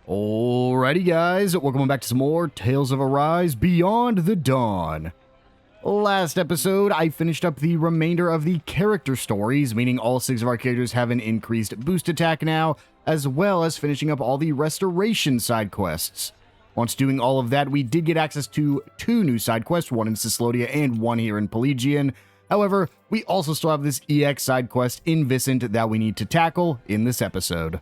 Alrighty guys, welcome back to some more Tales of Arise Beyond the Dawn. Last episode, I finished up the remainder of the character stories, meaning all 6 of our characters have an increased boost attack now, as well as finishing up all the restoration side quests. Once doing all of that, we did get access to 2 new side quests, one in Ciclodia and one here in Pelagian. However, we also still have this EX side quest in Vicent that we need to tackle in this episode.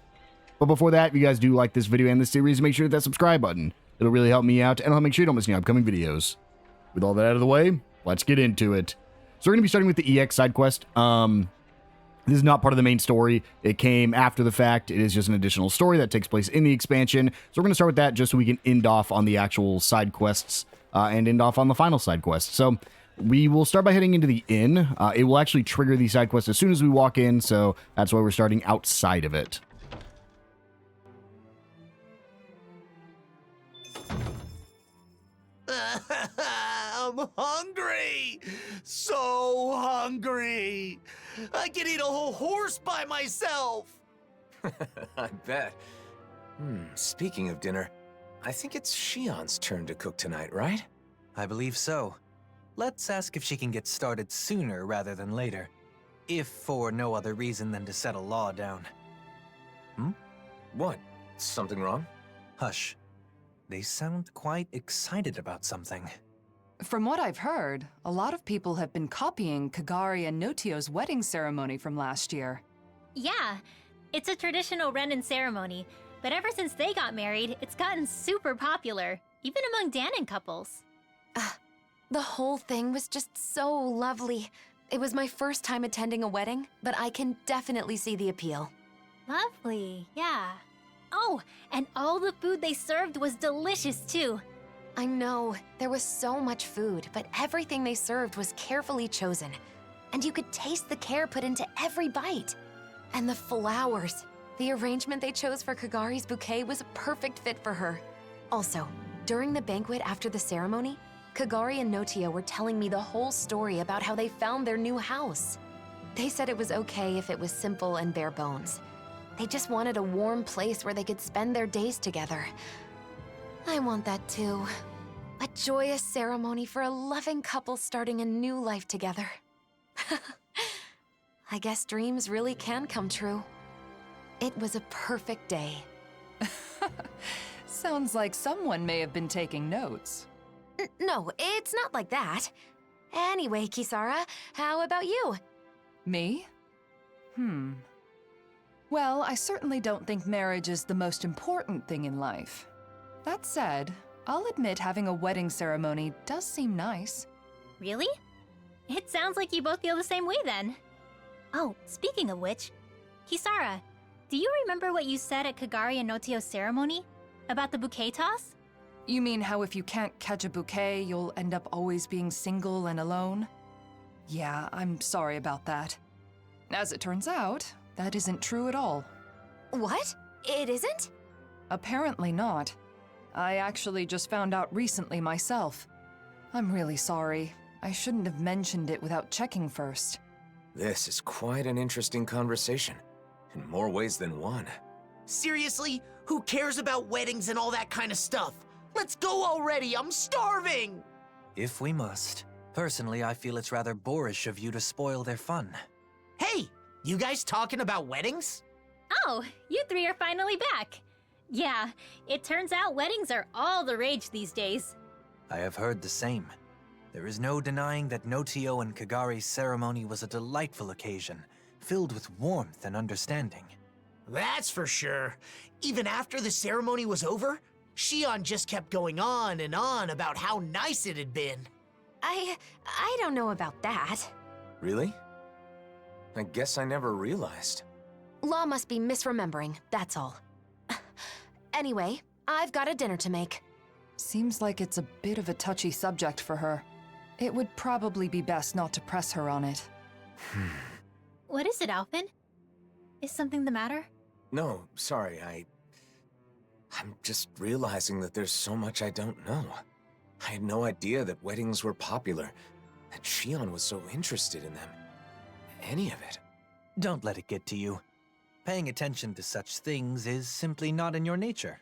But before that, if you guys do like this video and this series, make sure to hit that subscribe button. It'll really help me out, and I'll make sure you don't miss any upcoming videos. With all that out of the way, let's get into it. So we're going to be starting with the EX side quest. This is not part of the main story. It came after the fact. It is just an additional story that takes place in the expansion. So we're going to start with that just so we can end off on the actual side quests and end off on the final side quest. So we will start by heading into the inn. It will actually trigger the side quest as soon as we walk in, so that's why we're starting outside of it. I'm hungry! So hungry! I can eat a whole horse by myself! I bet. Speaking of dinner, I think it's Shionne's turn to cook tonight, right? I believe so. Let's ask if she can get started sooner rather than later. If for no other reason than to settle law down. What? Something wrong? Hush. They sound quite excited about something. From what I've heard, a lot of people have been copying Kagari and Notio's wedding ceremony from last year. Yeah, it's a traditional Renan ceremony, but ever since they got married, it's gotten super popular, even among Dahna couples. The whole thing was just so lovely. It was my first time attending a wedding, but I can definitely see the appeal. Lovely, yeah. Oh, and all the food they served was delicious too. I know, there was so much food, but everything they served was carefully chosen. And you could taste the care put into every bite. And the flowers. The arrangement they chose for Kagari's bouquet was a perfect fit for her. Also, during the banquet after the ceremony, Kagari and Notio were telling me the whole story about how they found their new house. They said it was okay if it was simple and bare bones. They just wanted a warm place where they could spend their days together. I want that too. A joyous ceremony for a loving couple starting a new life together. I guess dreams really can come true. It was a perfect day. Sounds like someone may have been taking notes. No, it's not like that. Anyway, Kisara, how about you? Me? Well, I certainly don't think marriage is the most important thing in life. That said, I'll admit having a wedding ceremony does seem nice. Really? It sounds like you both feel the same way then. Oh, speaking of which, Kisara, do you remember what you said at Kagari and Notio's ceremony? About the bouquet toss? You mean how if you can't catch a bouquet, you'll end up always being single and alone? Yeah, I'm sorry about that. As it turns out, that isn't true at all. What? It isn't? Apparently not. I actually just found out recently myself. I'm really sorry. I shouldn't have mentioned it without checking first. This is quite an interesting conversation, in more ways than one. Seriously? Who cares about weddings and all that kind of stuff? Let's go already, I'm starving! If we must. Personally, I feel it's rather boorish of you to spoil their fun. Hey, you guys talking about weddings? Oh, you 3 are finally back. Yeah, it turns out weddings are all the rage these days. I have heard the same. There is no denying that Notio and Kagari's ceremony was a delightful occasion, filled with warmth and understanding. That's for sure. Even after the ceremony was over, Shionne just kept going on and on about how nice it had been. I don't know about that. Really? I guess I never realized. Law must be misremembering, that's all. Anyway, I've got a dinner to make. Seems like it's a bit of a touchy subject for her. It would probably be best not to press her on it. What is it, Alphen? Is something the matter? No, sorry, I'm just realizing that there's so much I don't know. I had no idea that weddings were popular, that Shionne was so interested in them. Any of it. Don't let it get to you. Paying attention to such things is simply not in your nature.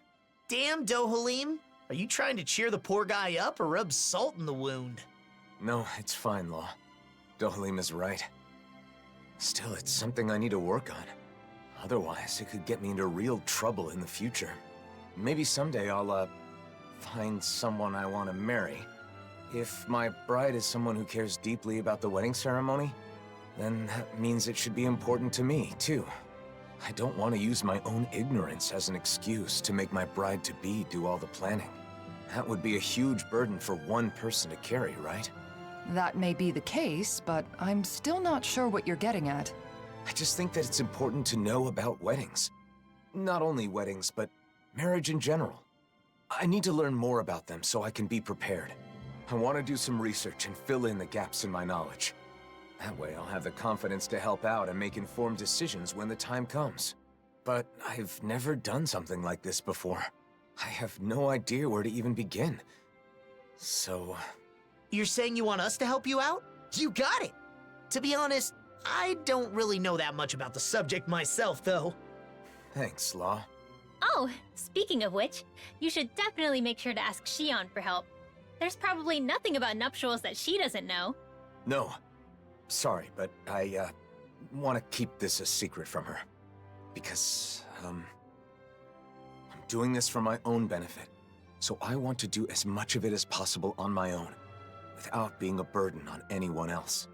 Damn, Dohalim. Are you trying to cheer the poor guy up or rub salt in the wound? No, it's fine, Law. Dohalim is right. Still, it's something I need to work on. Otherwise, it could get me into real trouble in the future. Maybe someday I'll, find someone I want to marry. If my bride is someone who cares deeply about the wedding ceremony, then that means it should be important to me, too. I don't want to use my own ignorance as an excuse to make my bride-to-be do all the planning. That would be a huge burden for one person to carry, right? That may be the case, but I'm still not sure what you're getting at. I just think that it's important to know about weddings. Not only weddings, but marriage in general. I need to learn more about them so I can be prepared. I want to do some research and fill in the gaps in my knowledge. That way I'll have the confidence to help out and make informed decisions when the time comes. But I've never done something like this before. I have no idea where to even begin. So... You're saying you want us to help you out? You got it! To be honest, I don't really know that much about the subject myself, though. Thanks, Law. Oh, speaking of which, you should definitely make sure to ask Shionne for help. There's probably nothing about nuptials that she doesn't know. No. Sorry, but I, want to keep this a secret from her. Because, I'm doing this for my own benefit. So I want to do as much of it as possible on my own, without being a burden on anyone else.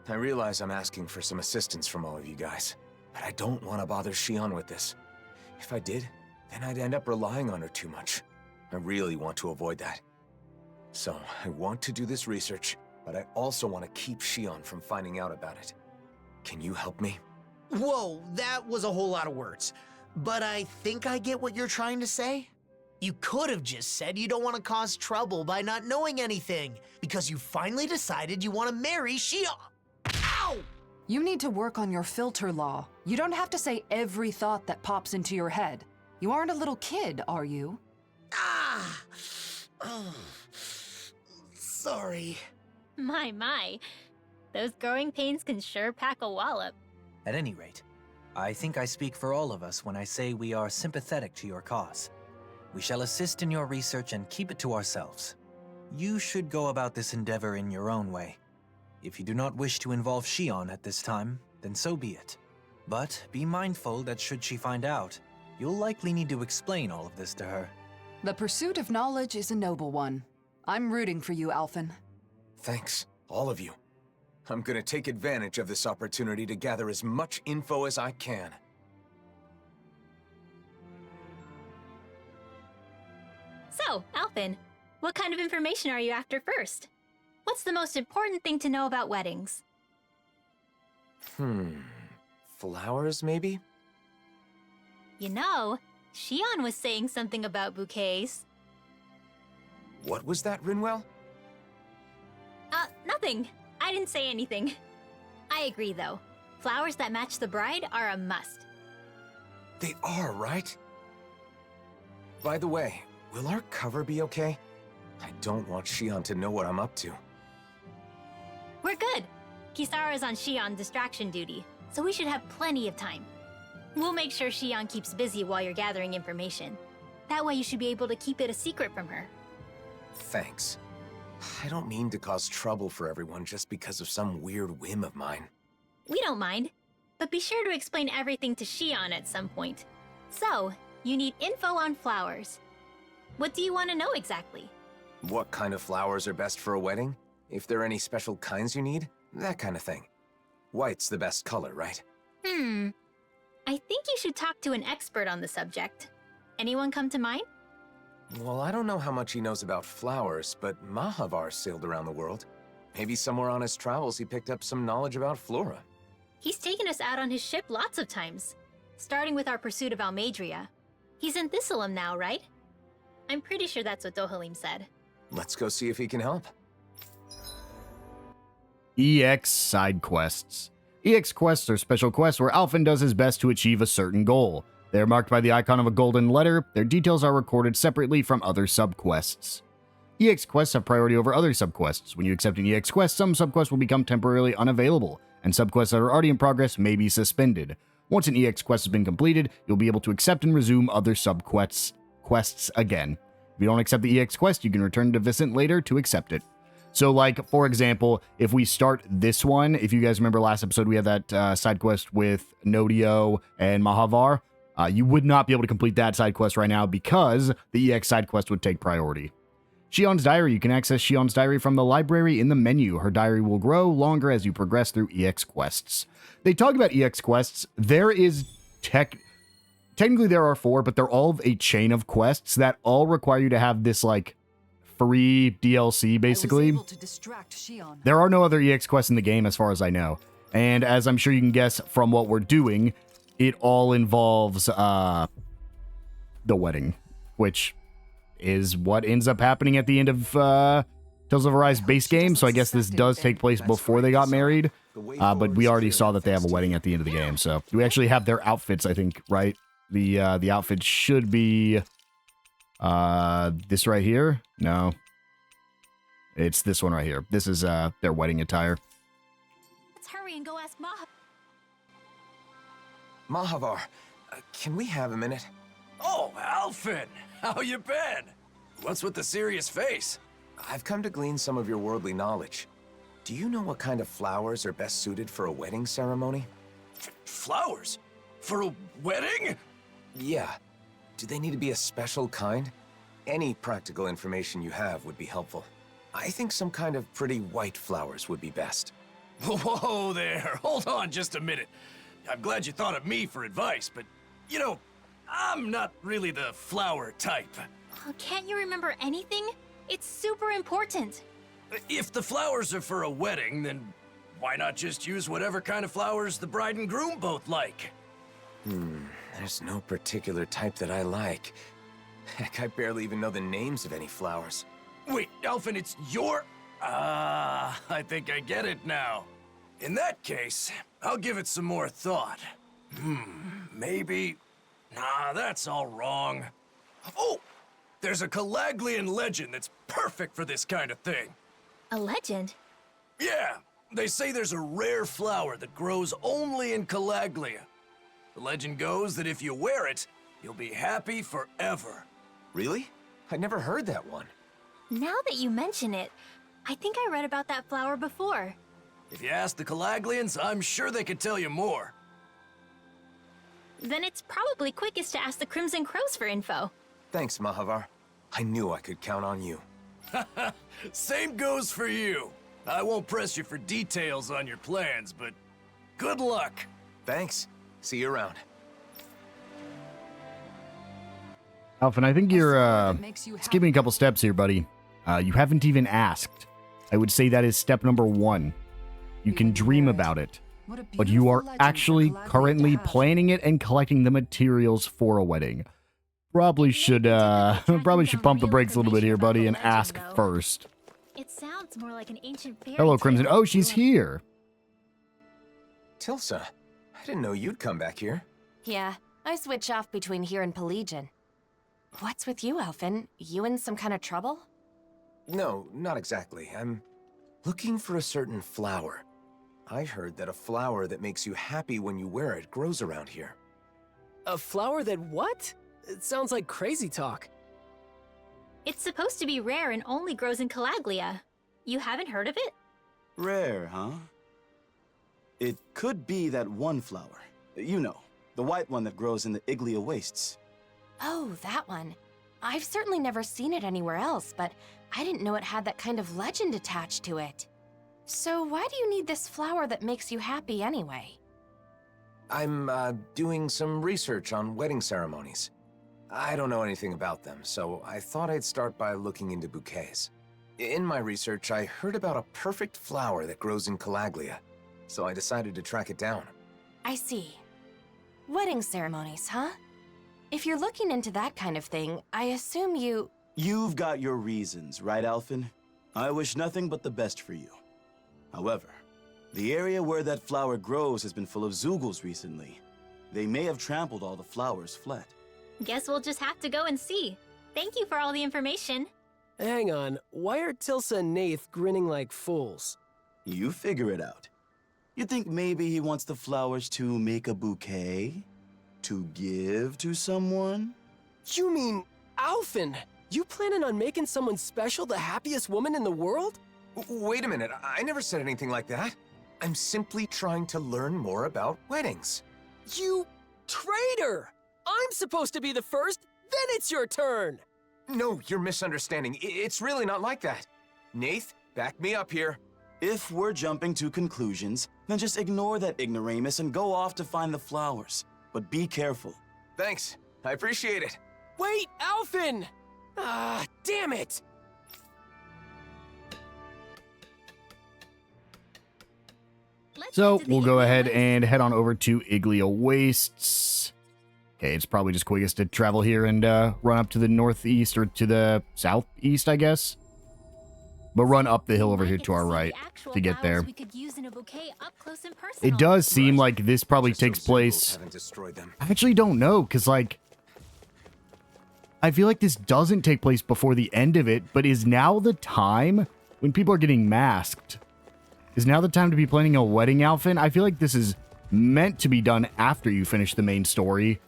I realize I'm asking for some assistance from all of you guys, but I don't want to bother Shionne with this. If I did, then I'd end up relying on her too much. I really want to avoid that. So, I want to do this research, but I also want to keep Shionne from finding out about it. Can you help me? Whoa, that was a whole lot of words. But I think I get what you're trying to say. You could have just said you don't want to cause trouble by not knowing anything, because you finally decided you want to marry Shionne. Ow! You need to work on your filter, Law. You don't have to say every thought that pops into your head. You aren't a little kid, are you? Ah! Oh. Sorry. My. Those growing pains can sure pack a wallop. At any rate, I think I speak for all of us when I say we are sympathetic to your cause. We shall assist in your research and keep it to ourselves. You should go about this endeavor in your own way. If you do not wish to involve Shionne at this time, then so be it. But be mindful that should she find out, you'll likely need to explain all of this to her. The pursuit of knowledge is a noble one. I'm rooting for you, Alphen. Thanks, all of you. I'm gonna take advantage of this opportunity to gather as much info as I can. So, Alphen, what kind of information are you after first? What's the most important thing to know about weddings? Flowers, maybe? You know, Shionne was saying something about bouquets. What was that, Rinwell? Nothing. I didn't say anything. I agree, though. Flowers that match the bride are a must. They are, right? By the way, will our cover be okay? I don't want Shionne to know what I'm up to. We're good. Kisara's on Shionne distraction duty, so we should have plenty of time. We'll make sure Shionne keeps busy while you're gathering information. That way you should be able to keep it a secret from her. Thanks. I don't mean to cause trouble for everyone just because of some weird whim of mine. We don't mind, but be sure to explain everything to Shionne at some point. So, you need info on flowers. What do you want to know exactly? What kind of flowers are best for a wedding? If there are any special kinds you need? That kind of thing. White's the best color, right? I think you should talk to an expert on the subject. Anyone come to mind? Well, I don't know how much he knows about flowers, but Mahavar sailed around the world. Maybe somewhere on his travels he picked up some knowledge about flora. He's taken us out on his ship lots of times, starting with our pursuit of Almadria. He's in Thistleum now, right? I'm pretty sure that's what Dohalim said. Let's go see if he can help. EX side quests. EX quests are special quests where Alphen does his best to achieve a certain goal. They are marked by the icon of a golden letter. Their details are recorded separately from other subquests. EX quests have priority over other subquests. When you accept an EX quest, some subquests will become temporarily unavailable, and subquests that are already in progress may be suspended. Once an EX quest has been completed, you'll be able to accept and resume other subquests quests again. If you don't accept the EX quest, you can return to Vicent later to accept it. So, like, for example, if we start this one, if you guys remember last episode, we had that side quest with Nodio and Mahavar. You would not be able to complete that side quest right now because the EX side quest would take priority. Shionne's Diary. You can access Shionne's Diary from the library in the menu. Her diary will grow longer as you progress through EX quests. They talk about EX quests. There is technically there are 4, but they're all a chain of quests that all require you to have this, like, free DLC, basically. I was able to distract Shionne. There are no other EX quests in the game as far as I know. And as I'm sure you can guess from what we're doing, it all involves the wedding, which is what ends up happening at the end of Tales of Arise base game. So I guess this does take place before they got married. But we already saw that they have a wedding at the end of the game. So we actually have their outfits, I think, right? The outfit should be this right here. No, it's this one right here. This is their wedding attire. Let's hurry and go ask Mahavar, can we have a minute? Oh, Alphen! How you been? What's with the serious face? I've come to glean some of your worldly knowledge. Do you know what kind of flowers are best suited for a wedding ceremony? Flowers? For a wedding? Yeah. Do they need to be a special kind? Any practical information you have would be helpful. I think some kind of pretty white flowers would be best. Whoa there, hold on just a minute. I'm glad you thought of me for advice, but, you know, I'm not really the flower type. Oh, can't you remember anything? It's super important. If the flowers are for a wedding, then why not just use whatever kind of flowers the bride and groom both like? There's no particular type that I like. Heck, I barely even know the names of any flowers. Wait, Alphen, it's your... I think I get it now. In that case, I'll give it some more thought. Maybe... Nah, that's all wrong. Oh! There's a Calaglian legend that's perfect for this kind of thing. A legend? Yeah, they say there's a rare flower that grows only in Calaglia. The legend goes that if you wear it, you'll be happy forever. Really? I'd never heard that one. Now that you mention it, I think I read about that flower before. If you ask the Calaglians, I'm sure they could tell you more. Then it's probably quickest to ask the Crimson Crows for info. Thanks, Mahavar. I knew I could count on you. Same goes for you. I won't press you for details on your plans, but good luck. Thanks. See you around. Alphen, I think you're skipping a couple steps here, buddy. You haven't even asked. I would say that is step number 1. You can dream about it, but you are actually currently planning it and collecting the materials for a wedding. Probably should pump the brakes a little bit here, buddy, and ask first. It sounds more like an ancient fairy Hello, tale. Crimson. Oh, she's here. Tilsa, I didn't know you'd come back here. Yeah, I switch off between here and Pelegion. What's with you, Alphen? You in some kind of trouble? No, not exactly. I'm looking for a certain flower. I heard that a flower that makes you happy when you wear it grows around here. A flower that what? It sounds like crazy talk. It's supposed to be rare and only grows in Calaglia. You haven't heard of it? Rare, huh? It could be that one flower. You know, the white one that grows in the Iglia wastes. Oh, that one. I've certainly never seen it anywhere else, but I didn't know it had that kind of legend attached to it. So why do you need this flower that makes you happy anyway? I'm doing some research on wedding ceremonies. I don't know anything about them, so I thought I'd start by looking into bouquets. In my research, I heard about a perfect flower that grows in Calaglia, so I decided to track it down. I see. Wedding ceremonies, huh? If you're looking into that kind of thing, I assume you... You've got your reasons, right, Alphen? I wish nothing but the best for you. However, the area where that flower grows has been full of Zoogles recently. They may have trampled all the flowers fled. Guess we'll just have to go and see. Thank you for all the information. Hang on, why are Tilsa and Nath grinning like fools? You figure it out. You think maybe he wants the flowers to make a bouquet? To give to someone? You mean Alphen, you planning on making someone special the happiest woman in the world? Wait a minute, I never said anything like that. I'm simply trying to learn more about weddings. You traitor! I'm supposed to be the first, then it's your turn! No, you're misunderstanding. It's really not like that. Nath, back me up here. If we're jumping to conclusions, then just ignore that ignoramus and go off to find the flowers. But be careful. Thanks, I appreciate it. Wait, Alphen! Ah, damn it! So we'll go ahead and head on over to Iglia Wastes. Okay, it's probably just quickest to travel here and run up to the northeast or to the southeast, I guess. But run up the hill over here to our right to get there. It does seem like this probably takes place... I actually don't know, because, like... I feel like this doesn't take place before the end of it, but is now the time when people are getting masked? Is now the time to be planning a wedding, Alphen? I feel like this is meant to be done after you finish the main story.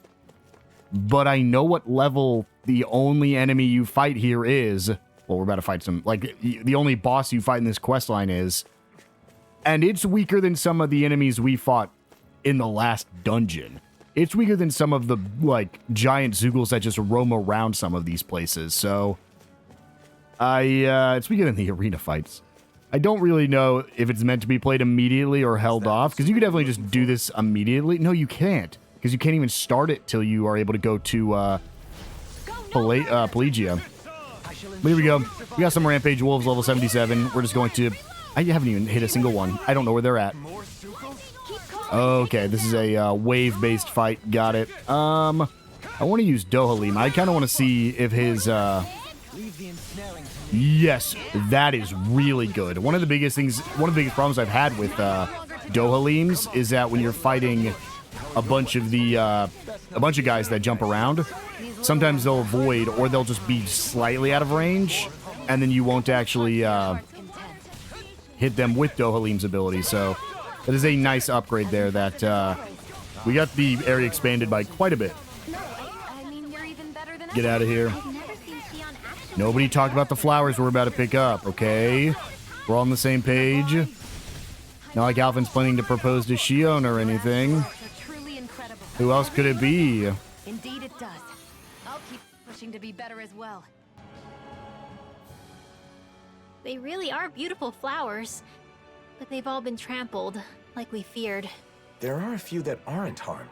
But I know what level the only enemy you fight here is. Well, we're about to fight some... Like, the only boss you fight in this questline is. And it's weaker than some of the enemies we fought in the last dungeon. It's weaker than some of the, like, giant Zeugles that just roam around some of these places. So, it's weaker than the arena fights. I don't really know if it's meant to be played immediately or held off, because you could definitely just do this immediately. No, you can't, because you can't even start it till you are able to go to Pelagia. But here we go. We got some Rampage Wolves, level 77. We're just going to... I haven't even hit a single one. I don't know where they're at. Okay, this is a wave-based fight. Got it. I want to use Dohalim. I kind of want to see if his... Yes, that is really good. One of the biggest problems I've had with Dohalims is that when you're fighting a bunch of guys that jump around, sometimes they'll avoid or they'll just be slightly out of range, and then you won't actually hit them with Dohalim's ability. So that is a nice upgrade there that we got the area expanded by quite a bit. Get out of here. Nobody talked about the flowers we're about to pick up, okay? We're all on the same page. Not like Alphen's planning to propose to Shionne or anything. Who else could it be? Indeed it does. I'll keep pushing to be better as well. They really are beautiful flowers, but they've all been trampled, like we feared. There are a few that aren't harmed.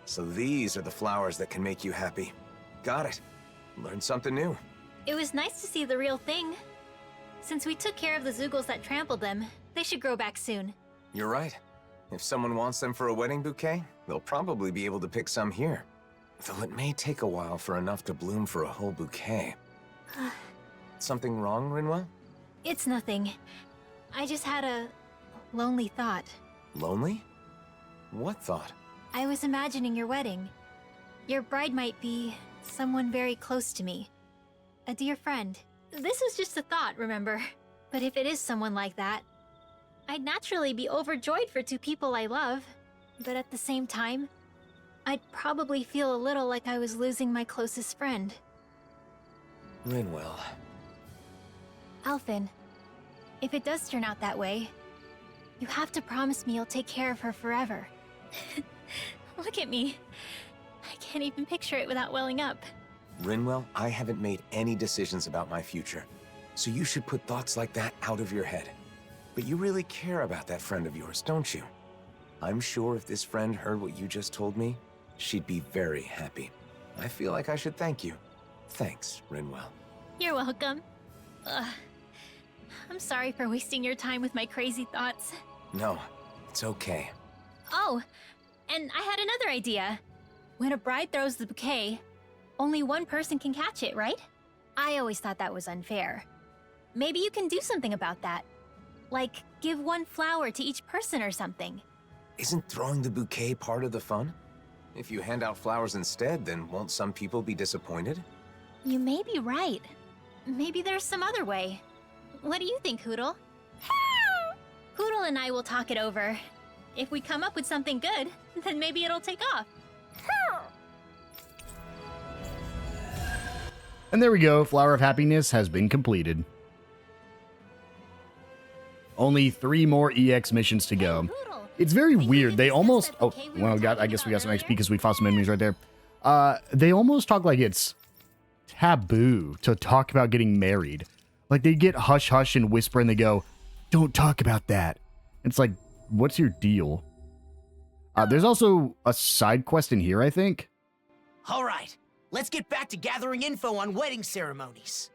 So these are the flowers that can make you happy. Got it. Learned something new. It was nice to see the real thing. Since we took care of the Zeugles that trampled them, they should grow back soon. You're right. If someone wants them for a wedding bouquet, they'll probably be able to pick some here. Though it may take a while for enough to bloom for a whole bouquet. Something wrong, Rinwell? It's nothing. I just had a lonely thought. Lonely? What thought? I was imagining your wedding. Your bride might be someone very close to me. A dear friend. This was just a thought, remember? But if it is someone like that, I'd naturally be overjoyed for two people I love. But at the same time, I'd probably feel a little like I was losing my closest friend. Rinwell. Alphen, if it does turn out that way, you have to promise me you'll take care of her forever. Look at me. I can't even picture it without welling up. Rinwell, I haven't made any decisions about my future, so you should put thoughts like that out of your head. But you really care about that friend of yours, don't you? I'm sure if this friend heard what you just told me, she'd be very happy. I feel like I should thank you. Thanks, Rinwell. You're welcome. I'm sorry for wasting your time with my crazy thoughts. No, it's okay. Oh, and I had another idea. When a bride throws the bouquet, only one person can catch it, right? I always thought that was unfair. Maybe you can do something about that. Like, give one flower to each person or something. Isn't throwing the bouquet part of the fun? If you hand out flowers instead, then won't some people be disappointed? You may be right. Maybe there's some other way. What do you think, Hootle? Hootle and I will talk it over. If we come up with something good, then maybe it'll take off. And there we go, Flower of Happiness has been completed. Only 3 more EX missions to go. It's very weird. They almost... Oh, well, I guess we got some XP because we fought some enemies right there. They almost talk like it's taboo to talk about getting married. Like, they get hush-hush and whisper and they go, don't talk about that. It's like, what's your deal? There's also a side quest in here, I think. All right, let's get back to gathering info on wedding ceremonies.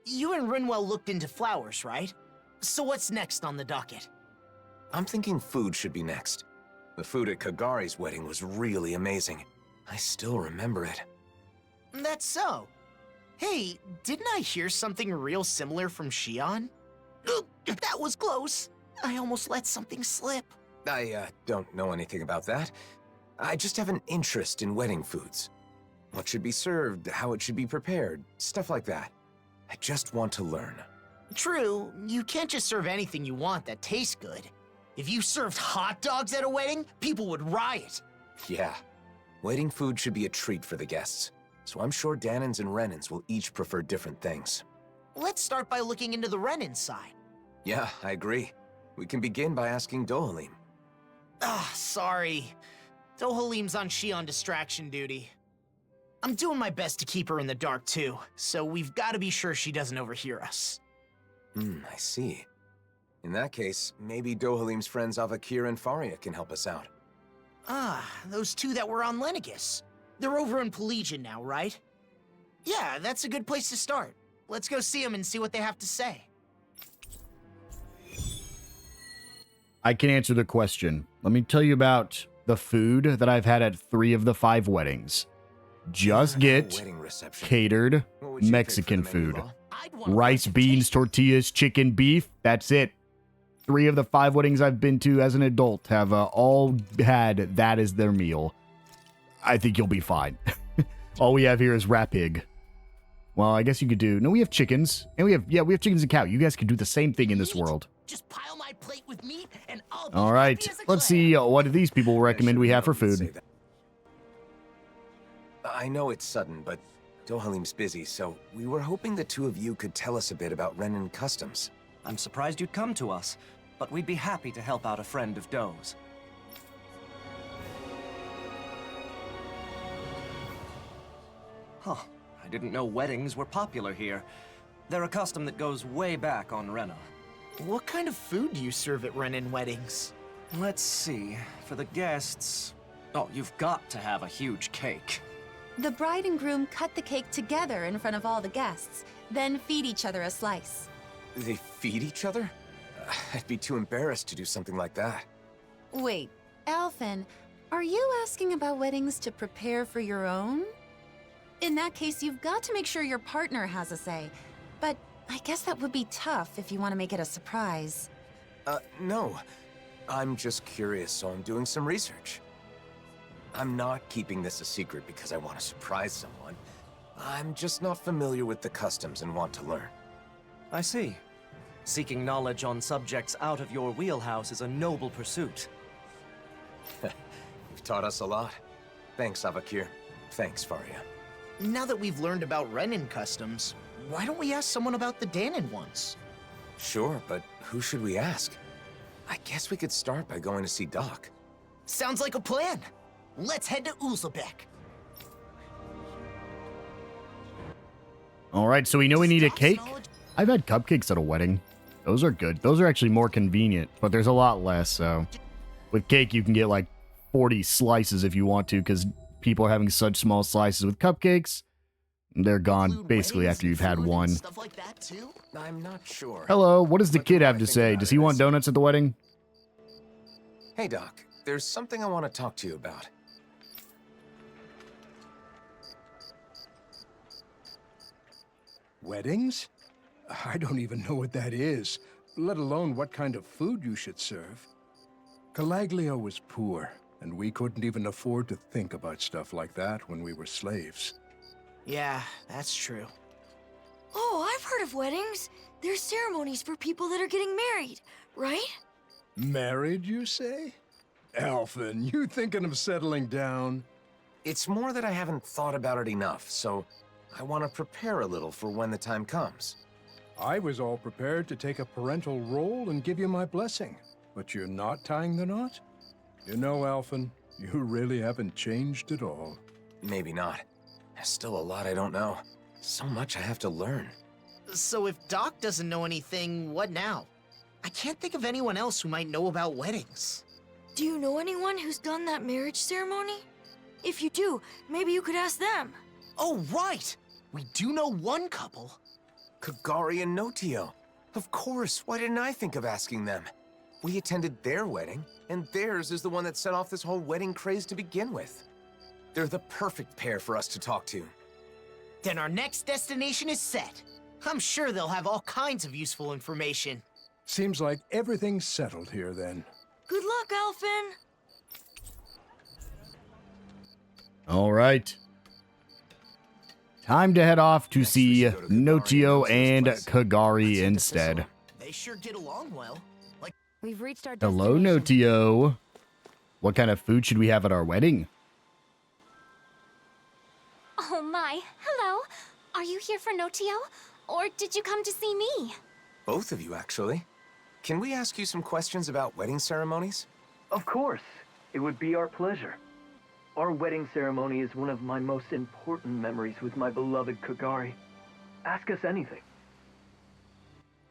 You and Rinwell looked into flowers, right? So what's next on the docket? I'm thinking food should be next. The food at Kagari's wedding was really amazing. I still remember it. That's so. Hey, didn't I hear something real similar from Shionne? That was close. I almost let something slip. I don't know anything about that. I just have an interest in wedding foods. What should be served, how it should be prepared, stuff like that. I just want to learn. True, you can't just serve anything you want that tastes good. If you served hot dogs at a wedding, people would riot. Yeah. Wedding food should be a treat for the guests. So I'm sure Dahnans and Renans will each prefer different things. Let's start by looking into the Renan side. Yeah, I agree. We can begin by asking Dohalim. Sorry. Dohalim's on Shionne distraction duty. I'm doing my best to keep her in the dark too, so we've got to be sure she doesn't overhear us. I see. In that case, maybe Dohalim's friends Avakir and Faria can help us out. Those 2 that were on Lenegus. They're over in Pelagian now, right? Yeah, that's a good place to start. Let's go see them and see what they have to say. I can answer the question. Let me tell you about the food that I've had at 3 of the 5 weddings. Just get catered Mexican food. Rice, beans, tortillas, chicken, beef. That's it. 3 of the 5 weddings I've been to as an adult have all had that as their meal. I think you'll be fine. All we have here is rat pig. Well, I guess you could do... No, we have chickens. And we have chickens and cow. You guys could do the same thing in this world. Just pile my plate with meat and I'll be all right. happy as a Let's clam. see what these people recommend we have for food. I know it's sudden, but Dohalim's busy, so we were hoping the 2 of you could tell us a bit about Renan customs. I'm surprised you'd come to us, but we'd be happy to help out a friend of Doe's. Huh. I didn't know weddings were popular here. They're a custom that goes way back on Rena. What kind of food do you serve at Renan weddings? Let's see. For the guests... Oh, you've got to have a huge cake. The bride and groom cut the cake together in front of all the guests, then feed each other a slice. They feed each other? I'd be too embarrassed to do something like that. Wait, Alphen, are you asking about weddings to prepare for your own? In that case, you've got to make sure your partner has a say. But I guess that would be tough if you want to make it a surprise. No. I'm just curious, so I'm doing some research. I'm not keeping this a secret because I want to surprise someone. I'm just not familiar with the customs and want to learn. I see. Seeking knowledge on subjects out of your wheelhouse is a noble pursuit. You've taught us a lot. Thanks, Avakir. Thanks, Faria. Now that we've learned about Renan customs, why don't we ask someone about the Dahnan ones? Sure, but who should we ask? I guess we could start by going to see Doc. Sounds like a plan. Let's head to Uzlebek. All right, so we know we need a cake. I've had cupcakes at a wedding. Those are good. Those are actually more convenient, but there's a lot less, so... With cake, you can get like 40 slices if you want to, because people are having such small slices. With cupcakes, they're gone basically after you've had one. Stuff like that too? I'm not sure. Hello, what does the kid have to say? Does he want donuts at the wedding? Hey, Doc. There's something I want to talk to you about. Weddings? I don't even know what that is, let alone what kind of food you should serve. Calaglio was poor, and we couldn't even afford to think about stuff like that when we were slaves. Yeah, that's true. Oh, I've heard of weddings. They're ceremonies for people that are getting married, right? Married, you say? Alphen, you thinking of settling down? It's more that I haven't thought about it enough, so I want to prepare a little for when the time comes. I was all prepared to take a parental role and give you my blessing, but you're not tying the knot? You know, Alphen, you really haven't changed at all. Maybe not. There's still a lot I don't know. So much I have to learn. So if Doc doesn't know anything, what now? I can't think of anyone else who might know about weddings. Do you know anyone who's done that marriage ceremony? If you do, maybe you could ask them. Oh, right! We do know one couple. Kagari and Notio. Of course, why didn't I think of asking them? We attended their wedding, and theirs is the one that set off this whole wedding craze to begin with. They're the perfect pair for us to talk to. Then our next destination is set. I'm sure they'll have all kinds of useful information. Seems like everything's settled here then. Good luck, Alphen! All right. Time to head off to see Notio and Kagari instead. They sure get along well. We've reached our Hello, destination. Notio. What kind of food should we have at our wedding? Oh my, hello. Are you here for Notio? Or did you come to see me? Both of you, actually. Can we ask you some questions about wedding ceremonies? Of course. It would be our pleasure. Our wedding ceremony is one of my most important memories with my beloved Kagari. Ask us anything.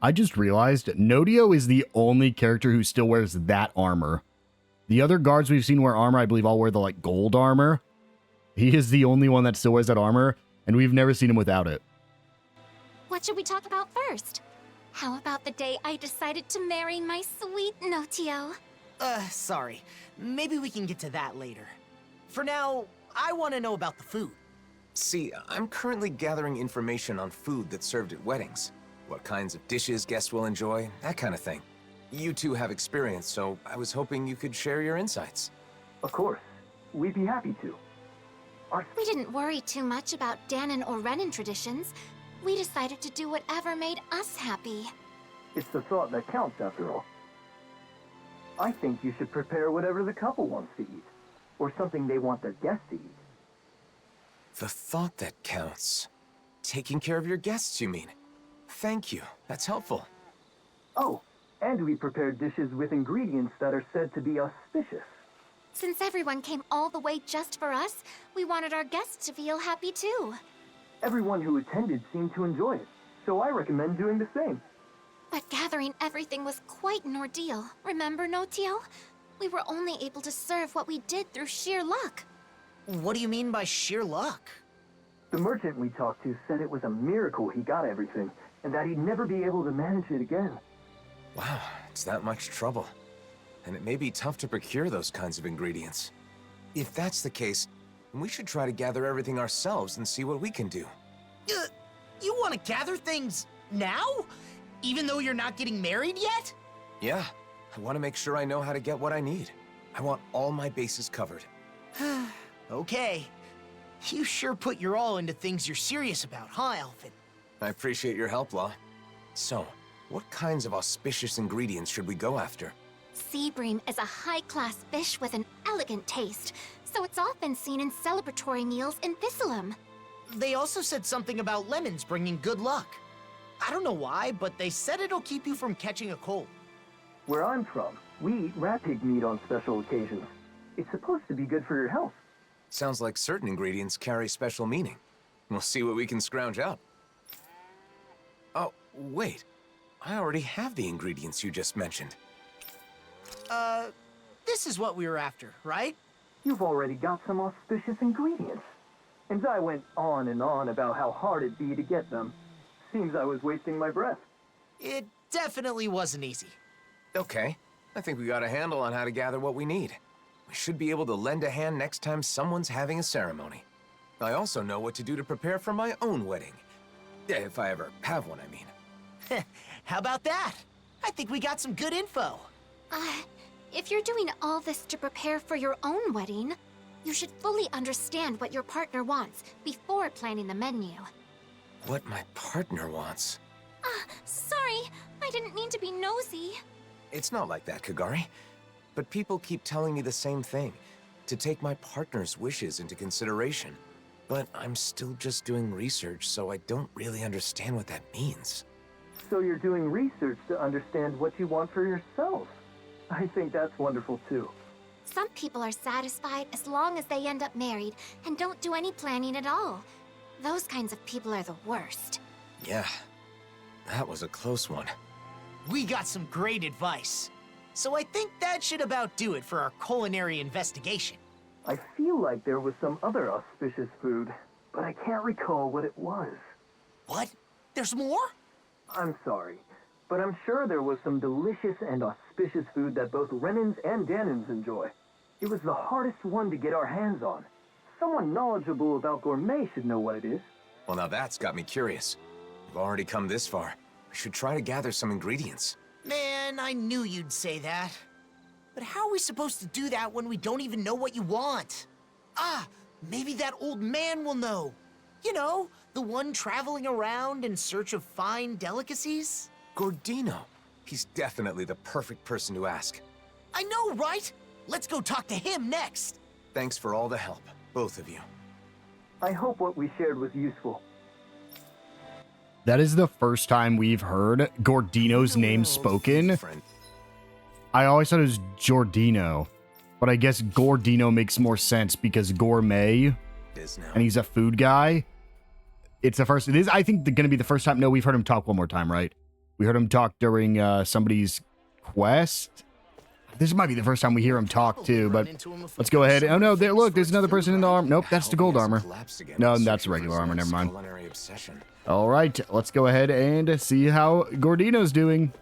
I just realized Notio is the only character who still wears that armor. The other guards we've seen wear armor, I believe, all wear the gold armor. He is the only one that still wears that armor, and we've never seen him without it. What should we talk about first? How about the day I decided to marry my sweet Notio? Sorry. Maybe we can get to that later. For now, I want to know about the food. See, I'm currently gathering information on food that's served at weddings. What kinds of dishes guests will enjoy, that kind of thing. You two have experience, so I was hoping you could share your insights. Of course. We'd be happy to. We didn't worry too much about Dahna or Rena traditions. We decided to do whatever made us happy. It's the thought that counts, after all. I think you should prepare whatever the couple wants to eat, or something they want their guests to eat. The thought that counts. Taking care of your guests, you mean? Thank you. That's helpful. Oh, and we prepared dishes with ingredients that are said to be auspicious. Since everyone came all the way just for us, we wanted our guests to feel happy too. Everyone who attended seemed to enjoy it, so I recommend doing the same. But gathering everything was quite an ordeal. Remember, Notio? We were only able to serve what we did through sheer luck. What do you mean by sheer luck? The merchant we talked to said it was a miracle he got everything, and that he'd never be able to manage it again. Wow, it's that much trouble. And it may be tough to procure those kinds of ingredients. If that's the case, then we should try to gather everything ourselves and see what we can do. You want to gather things now? Even though you're not getting married yet? Yeah, I want to make sure I know how to get what I need. I want all my bases covered. Okay. You sure put your all into things you're serious about, huh, Alphen? I appreciate your help, Law. So, what kinds of auspicious ingredients should we go after? Sea bream is a high-class fish with an elegant taste, so it's often seen in celebratory meals in Thistleum. They also said something about lemons bringing good luck. I don't know why, but they said it'll keep you from catching a cold. Where I'm from, we eat rat pig meat on special occasions. It's supposed to be good for your health. Sounds like certain ingredients carry special meaning. We'll see what we can scrounge up. Oh, wait. I already have the ingredients you just mentioned. This is what we were after, right? You've already got some auspicious ingredients. And I went on and on about how hard it'd be to get them. Seems I was wasting my breath. It definitely wasn't easy. Okay. I think we got a handle on how to gather what we need. We should be able to lend a hand next time someone's having a ceremony. I also know what to do to prepare for my own wedding. If I ever have one, I mean. How about that? I think we got some good info. If you're doing all this to prepare for your own wedding, you should fully understand what your partner wants before planning the menu. What my partner wants? Sorry, I didn't mean to be nosy. It's not like that, Kagari. But people keep telling me the same thing, to take my partner's wishes into consideration. But I'm still just doing research, so I don't really understand what that means. So you're doing research to understand what you want for yourself. I think that's wonderful too. Some people are satisfied as long as they end up married and don't do any planning at all. Those kinds of people are the worst. Yeah, that was a close one. We got some great advice. So I think that should about do it for our culinary investigation. I feel like there was some other auspicious food, but I can't recall what it was. What? There's more? I'm sorry, but I'm sure there was some delicious and auspicious food that both Renans and Dahnans enjoy. It was the hardest one to get our hands on. Someone knowledgeable about gourmet should know what it is. Well, now that's got me curious. We've already come this far. We should try to gather some ingredients. Man, I knew you'd say that. But how are we supposed to do that when we don't even know what you want? Ah, maybe that old man will know. You know, the one traveling around in search of fine delicacies? Gordino. He's definitely the perfect person to ask. I know, right? Let's go talk to him next. Thanks for all the help, both of you. I hope what we shared was useful. That is the first time we've heard Gordino's name spoken. I always thought it was Giordino, but I guess Gordino makes more sense because gourmet, and he's a food guy. It is, I think, going to be the first time. No, we've heard him talk one more time, right? We heard him talk during somebody's quest. This might be the first time we hear him talk, too, but let's go ahead. Oh, no, look, there's another person in the armor. Nope, that's the gold armor. No, that's regular armor, never mind. All right, let's go ahead and see how Gordino's doing.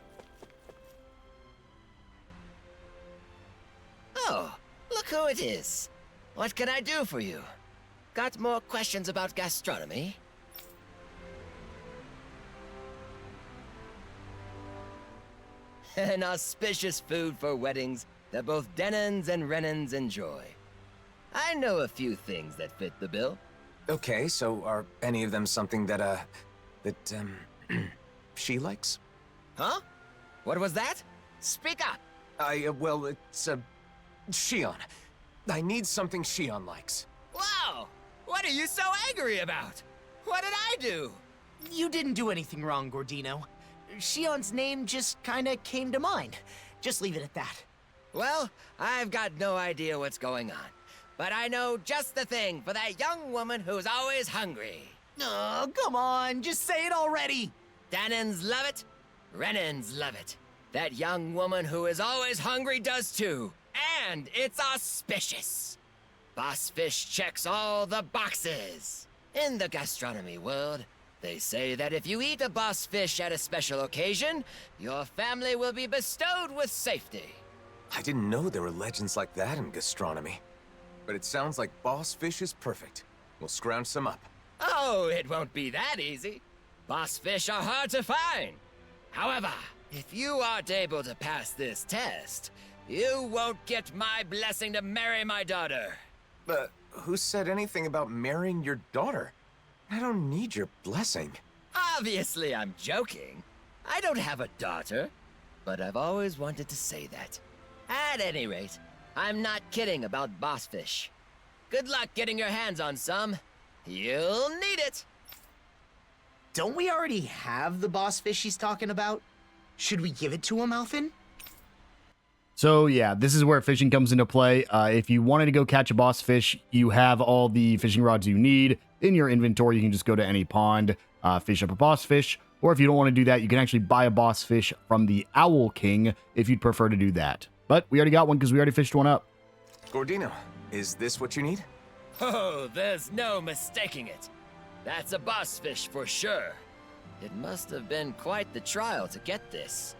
Oh, look who it is. What can I do for you? Got more questions about gastronomy? An auspicious food for weddings that both Dahnans and Renans enjoy. I know a few things that fit the bill. Okay, so are any of them something that, she likes? Huh? What was that? Speak up! Well, it's, Shionne. I need something Shionne likes. Wow! What are you so angry about? What did I do? You didn't do anything wrong, Gordino. Shionne's name just kinda came to mind. Just leave it at that. Well, I've got no idea what's going on. But I know just the thing for that young woman who's always hungry. Oh, come on, just say it already! Dahnans love it, Renans love it. That young woman who is always hungry does too. And it's auspicious. Boss Fish checks all the boxes. In the gastronomy world, they say that if you eat a boss fish at a special occasion, your family will be bestowed with safety. I didn't know there were legends like that in gastronomy. But it sounds like boss fish is perfect. We'll scrounge some up. Oh, it won't be that easy. Boss fish are hard to find. However, if you aren't able to pass this test, you won't get my blessing to marry my daughter. But who said anything about marrying your daughter? I don't need your blessing. Obviously, I'm joking. I don't have a daughter, but I've always wanted to say that. At any rate, I'm not kidding about boss fish. Good luck getting your hands on some. You'll need it. Don't we already have the boss fish he's talking about? Should we give it to him, Alphen? So yeah, this is where fishing comes into play. If you wanted to go catch a boss fish, you have all the fishing rods you need in your inventory. You can just go to any pond, fish up a boss fish. Or if you don't want to do that, you can actually buy a boss fish from the Owl King if you'd prefer to do that. But we already got one because we already fished one up. Gordino, is this what you need? Oh, there's no mistaking it. That's a boss fish for sure. It must have been quite the trial to get this.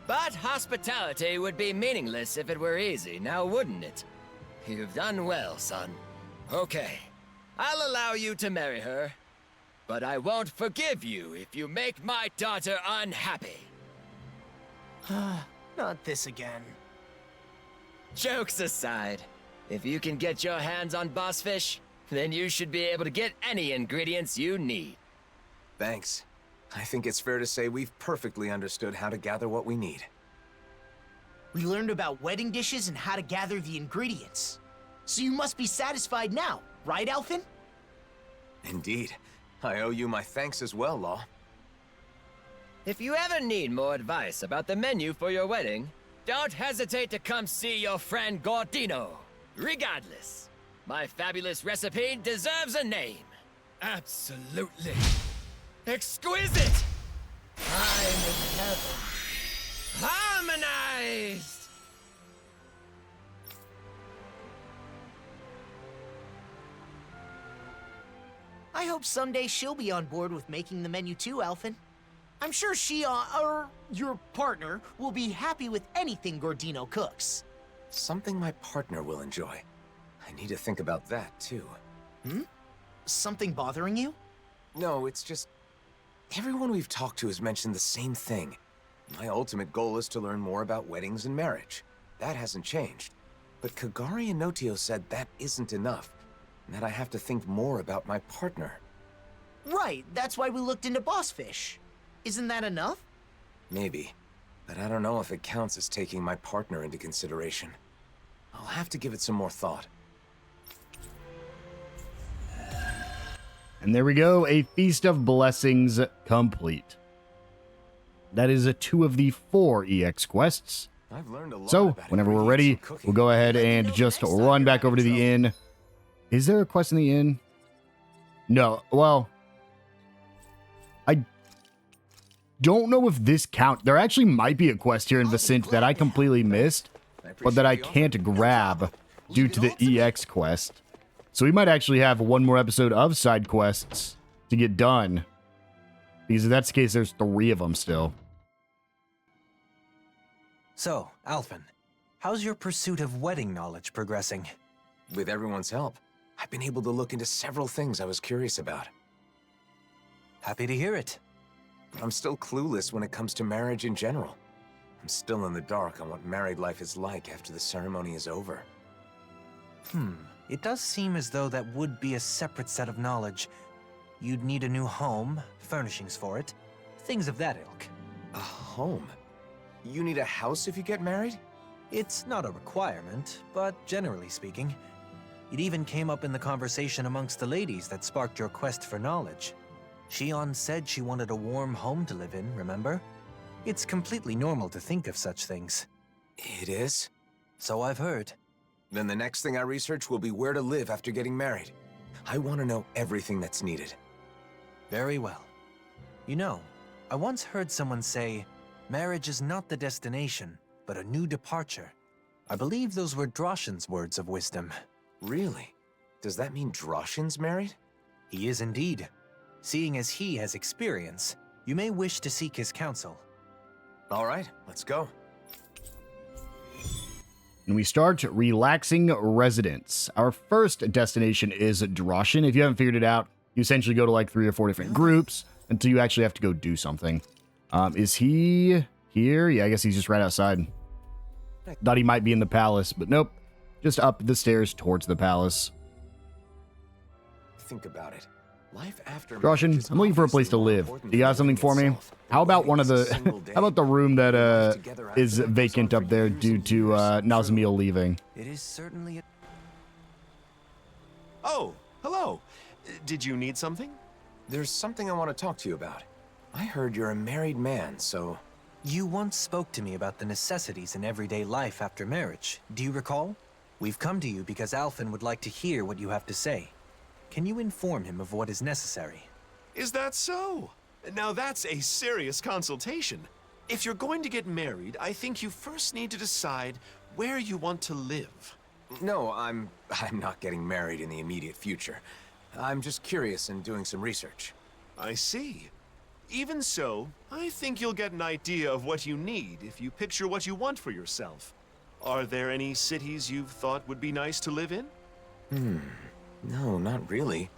But hospitality would be meaningless if it were easy, now wouldn't it? You've done well, son. Okay, I'll allow you to marry her. But I won't forgive you if you make my daughter unhappy. Not this again. Jokes aside, if you can get your hands on boss fish, then you should be able to get any ingredients you need. Thanks. I think it's fair to say we've perfectly understood how to gather what we need. We learned about wedding dishes and how to gather the ingredients. So you must be satisfied now, right, Alphen? Indeed. I owe you my thanks as well, Law. If you ever need more advice about the menu for your wedding, don't hesitate to come see your friend Gordino. Regardless, my fabulous recipe deserves a name. Absolutely exquisite! I'm in heaven. Harmonized! I hope someday she'll be on board with making the menu too, Alphen. I'm sure Shionne, or your partner, will be happy with anything Gordino cooks. Something my partner will enjoy. I need to think about that, too. Hmm? Something bothering you? No, it's just... everyone we've talked to has mentioned the same thing. My ultimate goal is to learn more about weddings and marriage. That hasn't changed. But Kagari and Notio said that isn't enough, and that I have to think more about my partner. Right, that's why we looked into Bossfish. Isn't that enough? Maybe, but I don't know if it counts as taking my partner into consideration. I'll have to give it some more thought. And there we go, a Feast of Blessings complete. That is 2 of the 4 EX quests. I've learned a lot So, about whenever we're ingredients ready, and cooking. we'll go ahead and just run back over to the inn. Is there a quest in the inn? No, well... I don't know if this count. There actually might be a quest here in Vicente that I completely missed, but that I can't grab due to the EX quest. So we might actually have one more episode of side quests to get done. Because if that's the case, there's 3 of them still. So, Alphen, how's your pursuit of wedding knowledge progressing? With everyone's help, I've been able to look into several things I was curious about. Happy to hear it. But I'm still clueless when it comes to marriage in general. I'm still in the dark on what married life is like after the ceremony is over. It does seem as though that would be a separate set of knowledge. You'd need a new home, furnishings for it, things of that ilk. A home? You need a house if you get married? It's not a requirement, but generally speaking. It even came up in the conversation amongst the ladies that sparked your quest for knowledge. Shionne said she wanted a warm home to live in, remember? It's completely normal to think of such things. It is? So I've heard. Then the next thing I research will be where to live after getting married. I want to know everything that's needed. Very well. You know, I once heard someone say, marriage is not the destination, but a new departure. I believe those were Droshin's words of wisdom. Really? Does that mean Droshin's married? He is indeed. Seeing as he has experience, you may wish to seek his counsel. All right, let's go. And we start Relaxing Residence. Our first destination is Droshin. If you haven't figured it out, you essentially go to like 3 or 4 different groups until you actually have to go do something. Is he here? Yeah, I guess he's just right outside. Thought he might be in the palace, but nope. Just up the stairs towards the palace. Think about it. Life after Droshin, I'm looking for a place to live. You got something for me? How about one of the... how about the room that is vacant up there due to Nazmiel leaving? It is certainly... Oh, hello. Did you need something? There's something I want to talk to you about. I heard you're a married man, so... You once spoke to me about the necessities in everyday life after marriage. Do you recall? We've come to you because Alphen would like to hear what you have to say. Can you inform him of what is necessary? Is that so? Now that's a serious consultation. If you're going to get married, I think you first need to decide where you want to live. No, I'm not getting married in the immediate future. I'm just curious and doing some research. I see. Even so, I think you'll get an idea of what you need if you picture what you want for yourself. Are there any cities you've thought would be nice to live in? No, not really.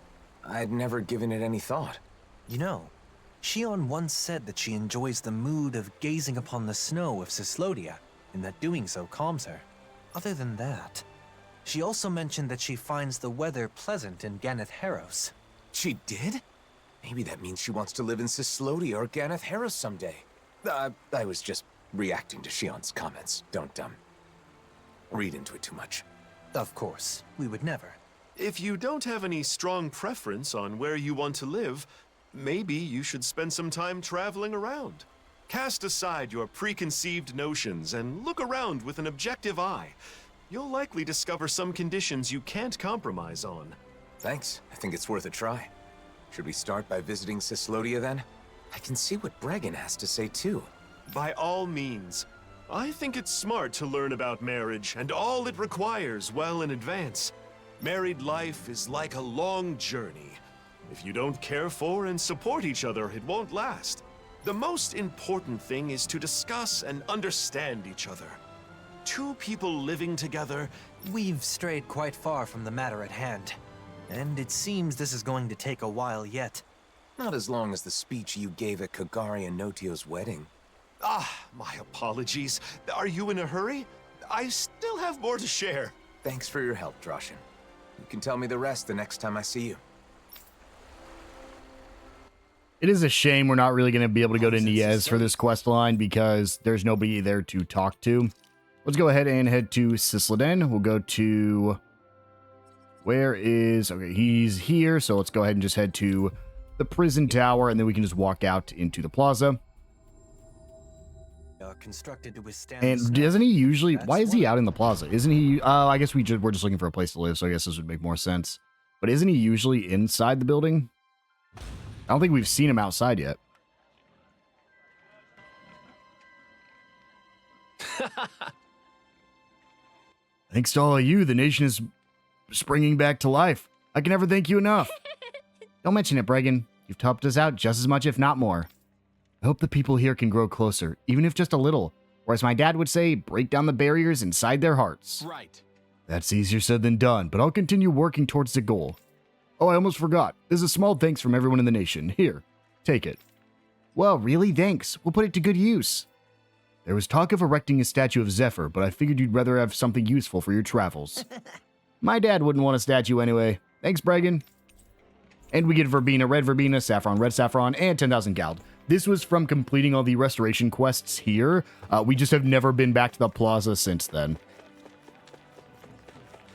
I'd never given it any thought. You know, Shionne once said that she enjoys the mood of gazing upon the snow of Cyslodia, and that doing so calms her. Other than that, she also mentioned that she finds the weather pleasant in Ganeth Heros. She did? Maybe that means she wants to live in Cyslodia or Ganeth Heros someday. I was just reacting to Shionne's comments. Don't read into it too much. Of course, we would never. If you don't have any strong preference on where you want to live, maybe you should spend some time traveling around. Cast aside your preconceived notions and look around with an objective eye. You'll likely discover some conditions you can't compromise on. Thanks. I think it's worth a try. Should we start by visiting Cyslodia then? I can see what Bregan has to say too. By all means. I think it's smart to learn about marriage and all it requires well in advance. Married life is like a long journey. If you don't care for and support each other, it won't last. The most important thing is to discuss and understand each other. Two people living together... We've strayed quite far from the matter at hand. And it seems this is going to take a while yet. Not as long as the speech you gave at Kagari and Notio's wedding. Ah, my apologies. Are you in a hurry? I still have more to share. Thanks for your help, Droshin. You can tell me the rest the next time I see you. It is a shame we're not really going to be able to go to Niez for this quest line because there's nobody there to talk to. Let's go ahead and head to Cisladen. We'll go to... Where is... Okay, he's here, so let's go ahead and just head to the prison tower, and then we can just walk out into the plaza. Constructed to withstand and doesn't he usually... Why is he out in the plaza? Isn't he... I guess we're just looking for a place to live, so I guess this would make more sense. But isn't he usually inside the building? I don't think we've seen him outside yet. Thanks to all of you, the nation is springing back to life. I can never thank you enough. Don't mention it, Bregan. You've helped us out just as much, if not more. I hope the people here can grow closer, even if just a little. Or as my dad would say, break down the barriers inside their hearts. Right. That's easier said than done, but I'll continue working towards the goal. Oh, I almost forgot. There's a small thanks from everyone in the nation. Here, take it. Well, really, thanks. We'll put it to good use. There was talk of erecting a statue of Zephyr, but I figured you'd rather have something useful for your travels. My dad wouldn't want a statue anyway. Thanks, Bregan. And we get verbena, red saffron, and 10,000 gald. This was from completing all the restoration quests here. We just have never been back to the plaza since then.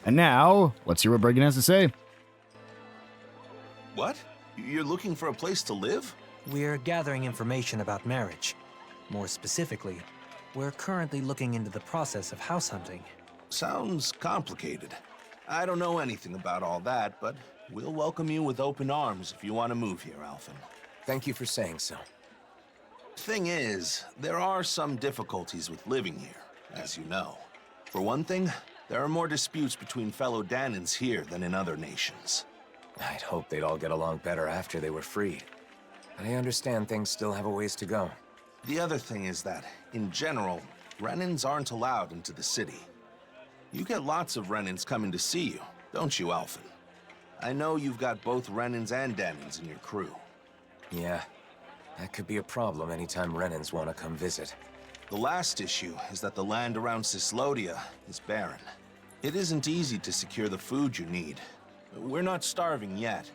And now, let's hear what Bregan has to say. What? You're looking for a place to live? We're gathering information about marriage. More specifically, we're currently looking into the process of house hunting. Sounds complicated. I don't know anything about all that, but we'll welcome you with open arms if you want to move here, Alphen. Thank you for saying so. Thing is, there are some difficulties with living here, as you know. For one thing, there are more disputes between fellow Dahnans here than in other nations. I'd hope they'd all get along better after they were freed. But I understand things still have a ways to go. The other thing is that, in general, Renans aren't allowed into the city. You get lots of Renans coming to see you, don't you, Alphen? I know you've got both Renans and Dahnans in your crew. Yeah, that could be a problem anytime Renans want to come visit. The last issue is that the land around Cyslodia is barren. It isn't easy to secure the food you need. We're not starving yet,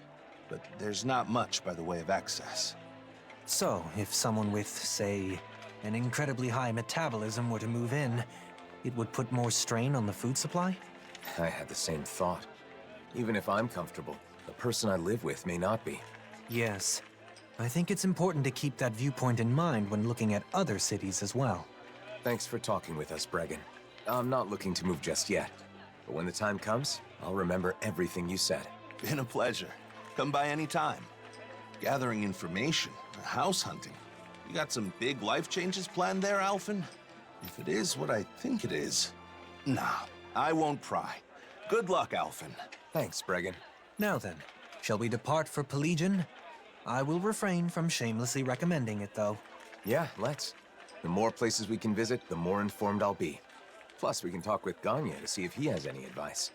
but there's not much by the way of access. So, if someone with, say, an incredibly high metabolism were to move in, it would put more strain on the food supply? I had the same thought. Even if I'm comfortable, the person I live with may not be. Yes. I think it's important to keep that viewpoint in mind when looking at other cities as well. Thanks for talking with us, Bregan. I'm not looking to move just yet, but when the time comes, I'll remember everything you said. Been a pleasure. Come by any time. Gathering information, house hunting. You got some big life changes planned there, Alphen? If it is what I think it is. Nah, I won't pry. Good luck, Alphen. Thanks, Bregan. Now then, shall we depart for Pelegion? I will refrain from shamelessly recommending it, though. Yeah, let's. The more places we can visit, the more informed I'll be. Plus, we can talk with Gagne to see if he has any advice.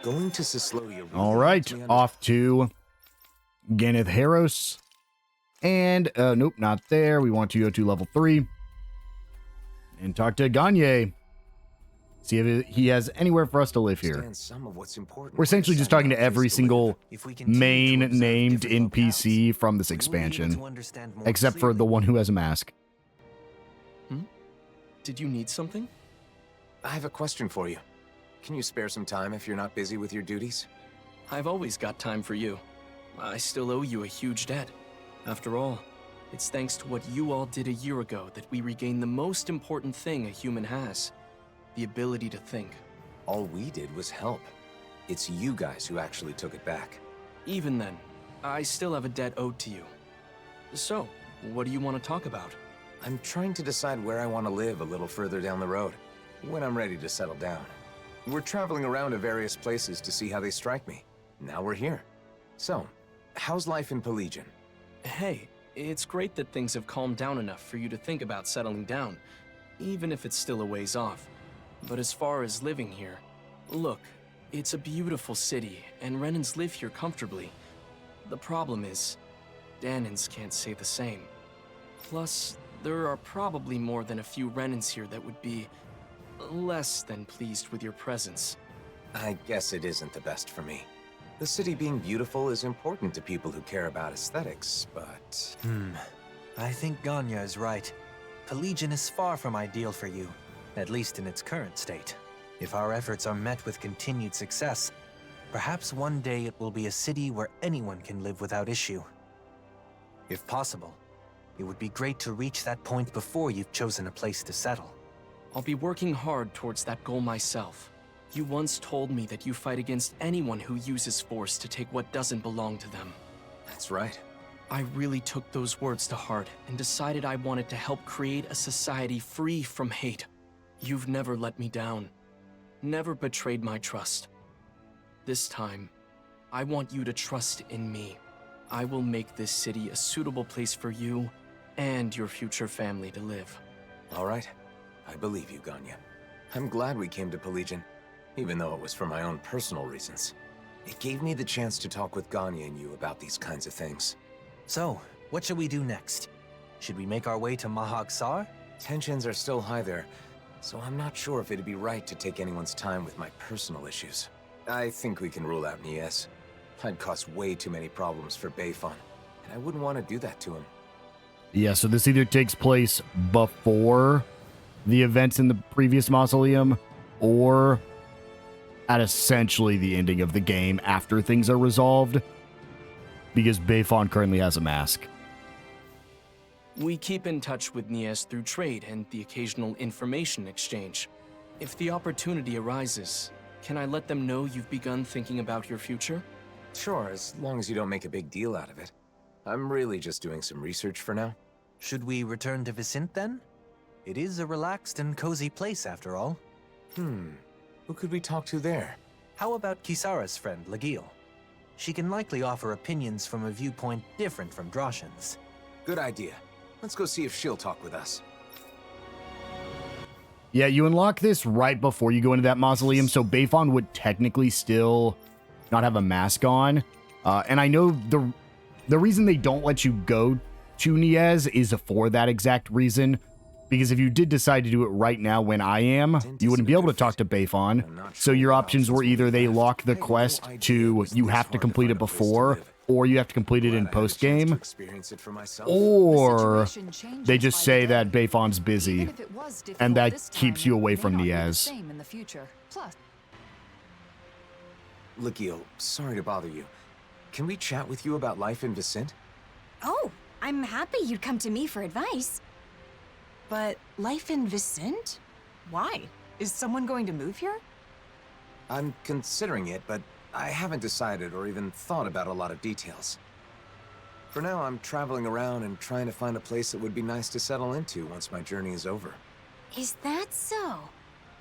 Going to Cyslodia... All right, off to Ganeth Haros. And, nope, not there. We want to go to level 3. And talk to Gagne. See if he has anywhere for us to live here. We're essentially just talking to every single main named NPC from this expansion. Except for the one who has a mask. Did you need something? I have a question for you. Can you spare some time if you're not busy with your duties? I've always got time for you. I still owe you a huge debt. After all, it's thanks to what you all did a year ago that we regained the most important thing a human has. The ability to think. All we did was help. It's you guys who actually took it back. Even then, I still have a debt owed to you. So, what do you want to talk about? I'm trying to decide where I want to live a little further down the road, when I'm ready to settle down. We're traveling around to various places to see how they strike me. Now we're here. So, how's life in Pelegion? Hey, it's great that things have calmed down enough for you to think about settling down, even if it's still a ways off. But as far as living here, look, it's a beautiful city, and Renans live here comfortably. The problem is, Dahnans can't say the same. Plus, there are probably more than a few Renans here that would be less than pleased with your presence. I guess it isn't the best for me. The city being beautiful is important to people who care about aesthetics, but... I think Ganya is right. Pelegion is far from ideal for you, at least in its current state. If our efforts are met with continued success, perhaps one day it will be a city where anyone can live without issue. If possible, it would be great to reach that point before you've chosen a place to settle. I'll be working hard towards that goal myself. You once told me that you fight against anyone who uses force to take what doesn't belong to them. That's right. I really took those words to heart and decided I wanted to help create a society free from hate. You've never let me down, never betrayed my trust. This time, I want you to trust in me. I will make this city a suitable place for you and your future family to live. All right. I believe you, Ganya. I'm glad we came to Pelegion, even though it was for my own personal reasons. It gave me the chance to talk with Ganya and you about these kinds of things. So, what should we do next? Should we make our way to Mahag Saar? Tensions are still high there, so I'm not sure if it'd be right to take anyone's time with my personal issues. I think we can rule out Nies. I'd cause way too many problems for Beifan, and I wouldn't want to do that to him. Yeah, so this either takes place before the events in the previous mausoleum, or at essentially the ending of the game after things are resolved, because Beifan currently has a mask. We keep in touch with Nies through trade and the occasional information exchange. If the opportunity arises, can I let them know you've begun thinking about your future? Sure, as long as you don't make a big deal out of it. I'm really just doing some research for now. Should we return to Vicente then? It is a relaxed and cozy place after all. Who could we talk to there? How about Kisara's friend, Legil? She can likely offer opinions from a viewpoint different from Droshan's. Good idea. Let's go see if she'll talk with us. Yeah, you unlock this right before you go into that mausoleum, so Beifan would technically still not have a mask on. And I know the reason they don't let you go to Nies is for that exact reason. Because if you did decide to do it right now when I am, you wouldn't be able to talk to Beifan. So your options were either they lock the quest to you have to complete it before, or you have to complete it in post-game, or they just say that Beifan's busy, and that keeps you away from Nies. Legil, sorry to bother you. Can we chat with you about life in Vicente? Oh, I'm happy you'd come to me for advice. But life in Vicente? Why? Is someone going to move here? I'm considering it, but I haven't decided or even thought about a lot of details. For now, I'm traveling around and trying to find a place that would be nice to settle into once my journey is over. Is that so?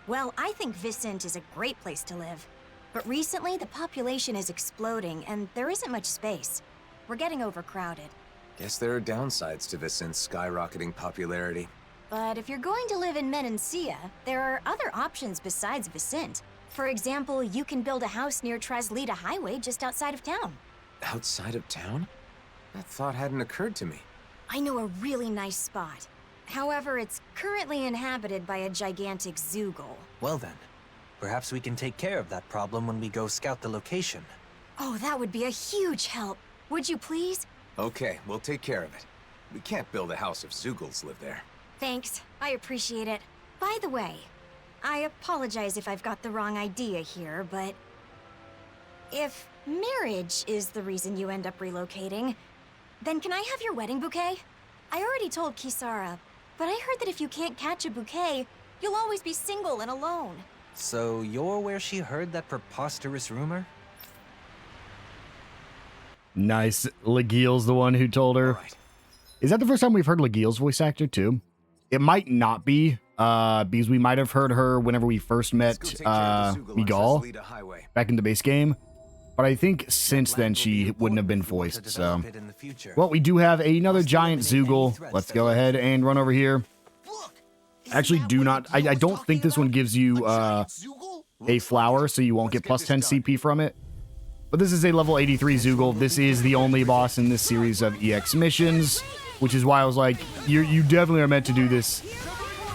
Well, I think Vicente is a great place to live. But recently, the population is exploding and there isn't much space. We're getting overcrowded. Guess there are downsides to Vicente's skyrocketing popularity. But if you're going to live in Menancia, there are other options besides Vicente. For example, you can build a house near Traslita Highway just outside of town. Outside of town? That thought hadn't occurred to me. I know a really nice spot. However, it's currently inhabited by a gigantic Zoogle. Well then, perhaps we can take care of that problem when we go scout the location. Oh, that would be a huge help. Would you please? Okay, we'll take care of it. We can't build a house if Zoogles live there. Thanks. I appreciate it. By the way, I apologize if I've got the wrong idea here, but if marriage is the reason you end up relocating, then can I have your wedding bouquet? I already told Kisara, but I heard that if you can't catch a bouquet, you'll always be single and alone. So you're where she heard that preposterous rumor? Nice. Legiel's the one who told her. Is that the first time we've heard Legiel's voice actor too? It might not be, because we might have heard her whenever we first met Miguel back in the base game. But I think since then she wouldn't have been voiced, so. Well, we do have another giant Zoogle. Let's go ahead and run over here. Actually, do not. I don't think this one gives you a flower, so you won't get plus 10 CP from it. But this is a level 83 Zoogle. This is the only boss in this series of EX missions, which is why I was like, you definitely are meant to do this,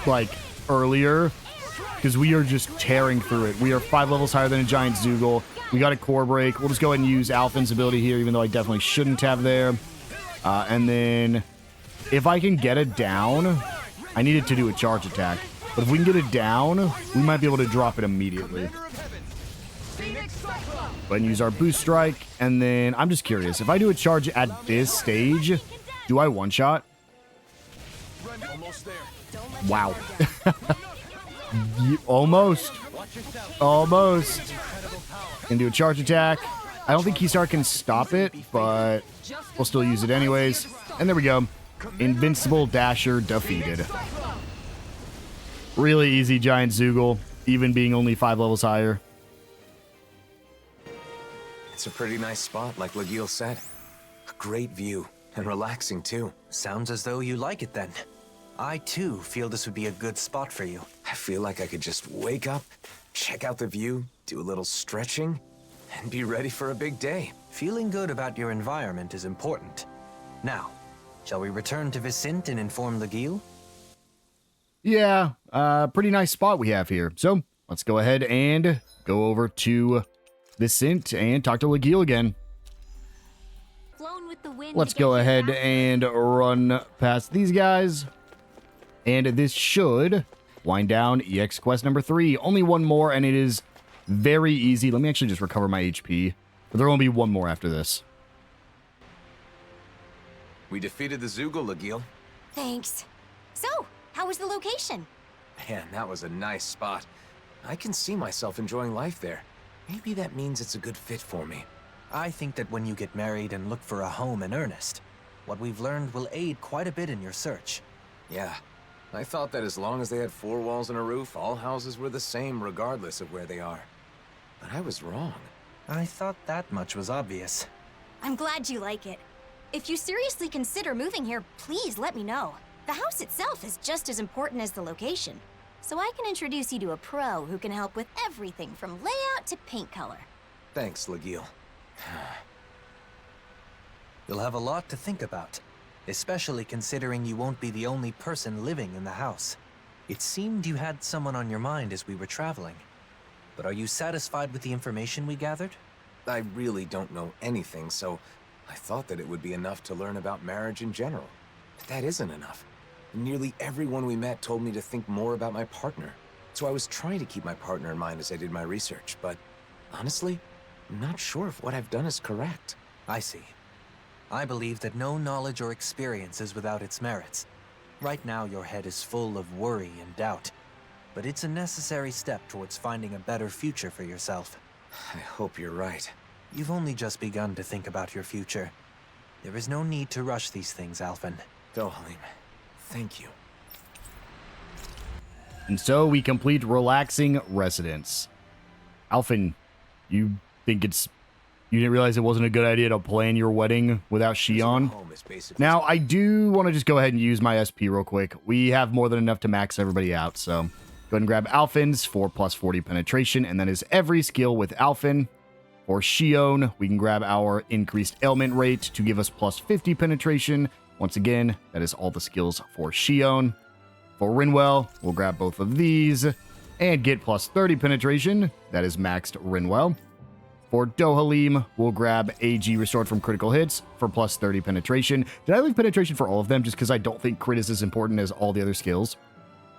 like, earlier, because we are just tearing through it. We are 5 levels higher than a giant Zoogle. We got a core break. We'll just go ahead and use Alphen's ability here, even though I definitely shouldn't have there. And then, if I can get it down, I need it to do a charge attack. But if we can get it down, we might be able to drop it immediately. Go ahead and use our boost strike, and then I'm just curious. If I do a charge at this stage, do I one-shot? Wow. Almost. Almost. Can do a charge attack. I don't think Kisara can stop it, but we'll still use it anyways. And there we go. Invincible Dasher defeated. Really easy giant Zoogle, even being only 5 levels higher. It's a pretty nice spot, like Legiel said. A great view, and relaxing too. Sounds as though you like it then. I too feel this would be a good spot for you. I feel like I could just wake up, check out the view, do a little stretching, and be ready for a big day. Feeling good about your environment is important. Now, shall we return to Vicente and inform Legiel? Yeah, pretty nice spot we have here. So, let's go ahead and go over to Vicente and talk to Legiel again. Let's go ahead and run past these guys. And this should wind down EX quest number 3. Only one more, and it is very easy. Let me actually just recover my HP. But there will be one more after this. We defeated the Zoogle, Legiel. Thanks. So, how was the location? Man, that was a nice spot. I can see myself enjoying life there. Maybe that means it's a good fit for me. I think that when you get married and look for a home in earnest, what we've learned will aid quite a bit in your search. Yeah. I thought that as long as they had 4 walls and a roof, all houses were the same regardless of where they are. But I was wrong. I thought that much was obvious. I'm glad you like it. If you seriously consider moving here, please let me know. The house itself is just as important as the location. So I can introduce you to a pro who can help with everything from layout to paint color. Thanks, Legiel. You'll have a lot to think about, especially considering you won't be the only person living in the house. It seemed you had someone on your mind as we were traveling. But are you satisfied with the information we gathered? I really don't know anything, so I thought that it would be enough to learn about marriage in general. But that isn't enough. Nearly everyone we met told me to think more about my partner. So I was trying to keep my partner in mind as I did my research, but honestly, I'm not sure if what I've done is correct. I see. I believe that no knowledge or experience is without its merits. Right now, your head is full of worry and doubt. But it's a necessary step towards finding a better future for yourself. I hope you're right. You've only just begun to think about your future. There is no need to rush these things, Alphen. Dohalim, thank you. And so we complete relaxing residence. Alphen, you think you didn't realize it wasn't a good idea to plan your wedding without Shionne? Now, I do want to just go ahead and use my SP real quick. We have more than enough to max everybody out, so go ahead and grab Alphen's for plus 40 penetration, and that is every skill with Alphen. For Shionne, we can grab our increased ailment rate to give us plus 50 penetration. Once again, that is all the skills for Shionne. For Rinwell, we'll grab both of these and get plus 30 penetration. That is maxed Rinwell. For Dohalim, we'll grab AG restored from critical hits for plus 30 penetration. Did I leave penetration for all of them just because I don't think crit is as important as all the other skills?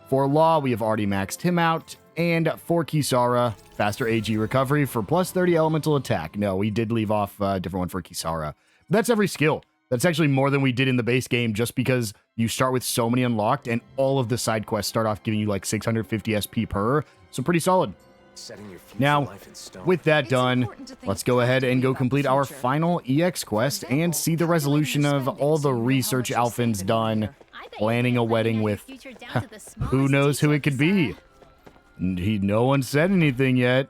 For Law, we have already maxed him out. And for Kisara, faster AG recovery for plus 30 elemental attack. No, we did leave off a different one for Kisara. That's every skill. That's actually more than we did in the base game, just because you start with so many unlocked, and all of the side quests start off giving you like 650 SP per. So pretty solid. Now, with that done, let's go ahead and go complete our final EX quest and see the resolution of all the research Alphen's done, planning a wedding with who knows who it could be. No one said anything yet.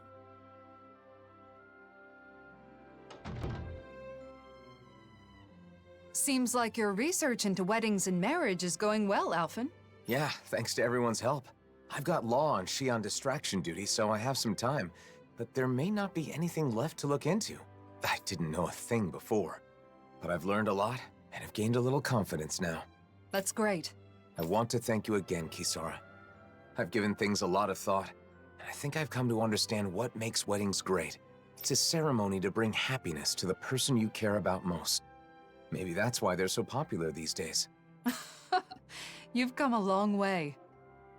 Seems like your research into weddings and marriage is going well, Alphen. Yeah, thanks to everyone's help. I've got law on Shionne distraction duty, so I have some time. But there may not be anything left to look into. I didn't know a thing before. But I've learned a lot, and have gained a little confidence now. That's great. I want to thank you again, Kisara. I've given things a lot of thought, and I think I've come to understand what makes weddings great. It's a ceremony to bring happiness to the person you care about most. Maybe that's why they're so popular these days. You've come a long way.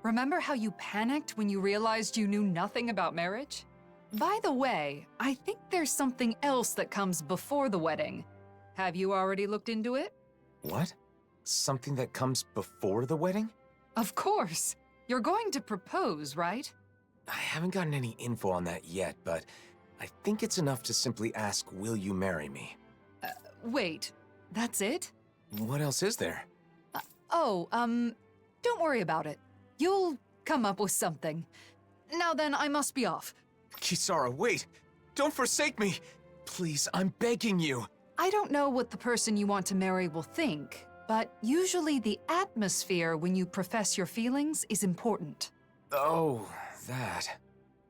Remember how you panicked when you realized you knew nothing about marriage? By the way, I think there's something else that comes before the wedding. Have you already looked into it? What? Something that comes before the wedding? Of course. You're going to propose, right? I haven't gotten any info on that yet, but I think it's enough to simply ask, will you marry me? Wait, that's it? What else is there? Don't worry about it. You'll come up with something. Now then, I must be off. Kisara, wait! Don't forsake me! Please, I'm begging you! I don't know what the person you want to marry will think, but usually the atmosphere when you profess your feelings is important. Oh, that.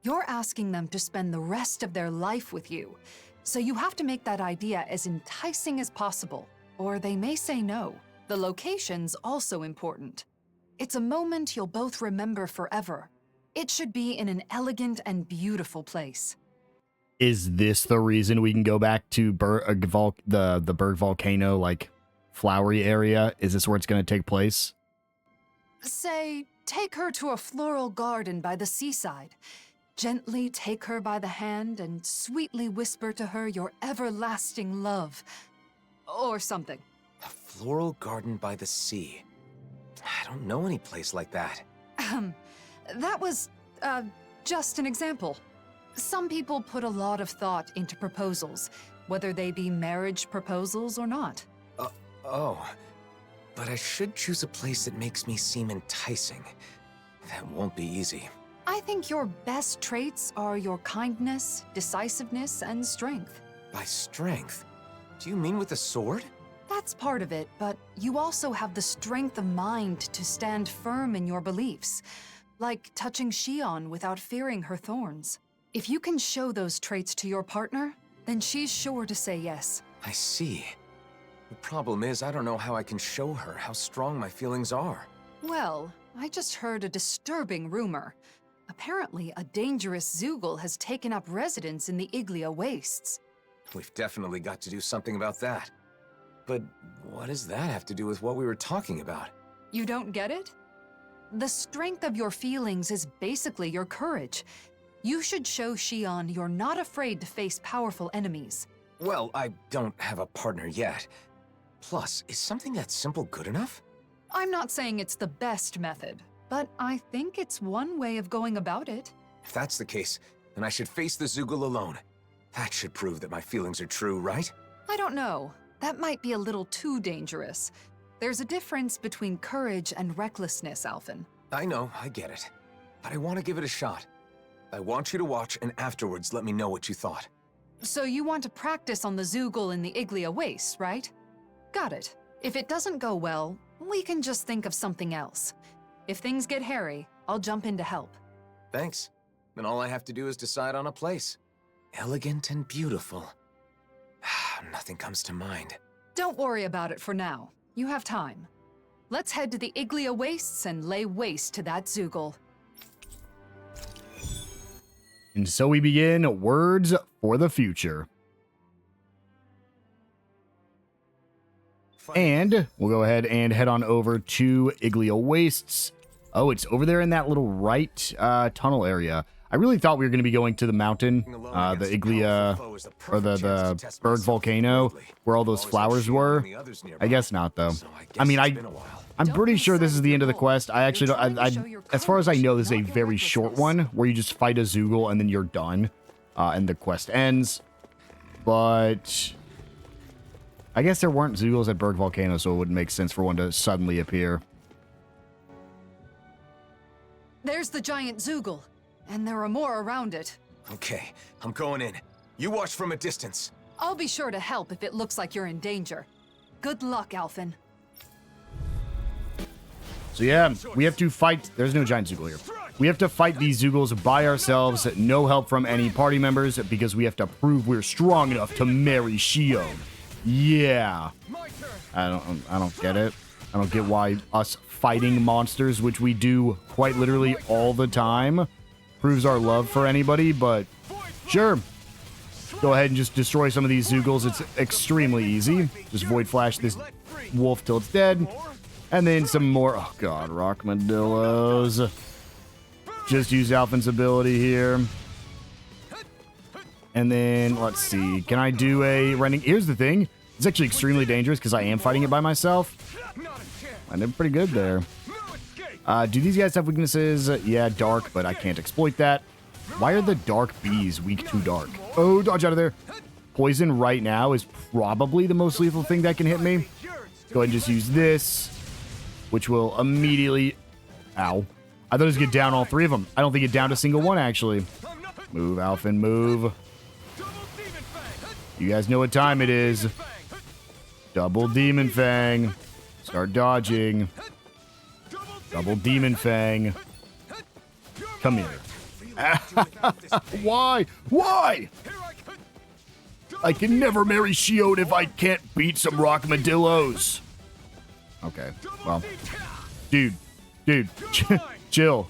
You're asking them to spend the rest of their life with you, so you have to make that idea as enticing as possible, or they may say no. The location's also important. It's a moment you'll both remember forever. It should be in an elegant and beautiful place. Is this the reason we can go back to the Berg volcano, like, flowery area? Is this where it's going to take place? Say, take her to a floral garden by the seaside. Gently take her by the hand and sweetly whisper to her your everlasting love. Or something. A floral garden by the sea. I don't know any place like that. That was, just an example. Some people put a lot of thought into proposals, whether they be marriage proposals or not. But I should choose a place that makes me seem enticing. That won't be easy. I think your best traits are your kindness, decisiveness, and strength. By strength? Do you mean with a sword? That's part of it, but you also have the strength of mind to stand firm in your beliefs, like touching Shionne without fearing her thorns. If you can show those traits to your partner, then she's sure to say yes. I see. The problem is, I don't know how I can show her how strong my feelings are. Well, I just heard a disturbing rumor. Apparently, a dangerous Zoogle has taken up residence in the Iglia Wastes. We've definitely got to do something about that. But what does that have to do with what we were talking about? You don't get it? The strength of your feelings is basically your courage. You should show Shionne you're not afraid to face powerful enemies. Well, I don't have a partner yet. Plus, is something that simple good enough? I'm not saying it's the best method, but I think it's one way of going about it. If that's the case, then I should face the Zoogle alone. That should prove that my feelings are true, right? I don't know. That might be a little too dangerous. There's a difference between courage and recklessness, Alphen. I know, I get it. But I want to give it a shot. I want you to watch and afterwards let me know what you thought. So you want to practice on the Zoogle in the Iglia Wastes, right? Got it. If it doesn't go well, we can just think of something else. If things get hairy, I'll jump in to help. Thanks. Then all I have to do is decide on a place. Elegant and beautiful. Nothing comes to mind. Don't worry about it for now. You have time. Let's head to the Iglia Wastes and lay waste to that Zoogle. And so we begin Words for the Future. And we'll go ahead and head on over to Iglia Wastes. Oh, it's over there in that little right tunnel area. I really thought we were going to be going to the mountain, the Iglia, or the Berg volcano, where all those flowers were. I guess not, though. I mean, I'm pretty sure this is the end of the quest. I actually don't, as far as I know, this is a very short one, where you just fight a Zoogle and then you're done, and the quest ends. But I guess there weren't Zoogles at Berg volcano, so it wouldn't make sense for one to suddenly appear. There's the giant Zoogle, and there are more around it. Okay, I'm going in. You watch from a distance. I'll be sure to help if it looks like you're in danger. Good luck, Alphen. So yeah, we have to fight. There's no giant Zoogle here. We have to fight these Zoogles by ourselves. No help from any party members because we have to prove we're strong enough to marry Shionne. Yeah. I don't get it. I don't get why us fighting monsters, which we do quite literally all the time, proves our love for anybody, but sure. Go ahead and just destroy some of these Zoogles. It's extremely easy. Just Void Flash this wolf till it's dead. And then some more, oh god, Rockmadillos. Just use Alphen's ability here. And then, let's see, can I do a rending? Here's the thing. It's actually extremely dangerous because I am fighting it by myself. I did pretty good there. Do these guys have weaknesses? Yeah, dark, but I can't exploit that. Why are the dark bees weak to dark? Oh, dodge out of there. Poison right now is probably the most lethal thing that can hit me. Go ahead and just use this, which will immediately... Ow. I thought it was get down all three of them. I don't think it downed a single one, actually. Move, Alphen, move. You guys know what time it is. Double Demon Fang. Start dodging. Double Demon Fang. Come here. Why? Why? I can never marry Shionne if I can't beat some Rockmadillos. Okay, well. Dude, chill.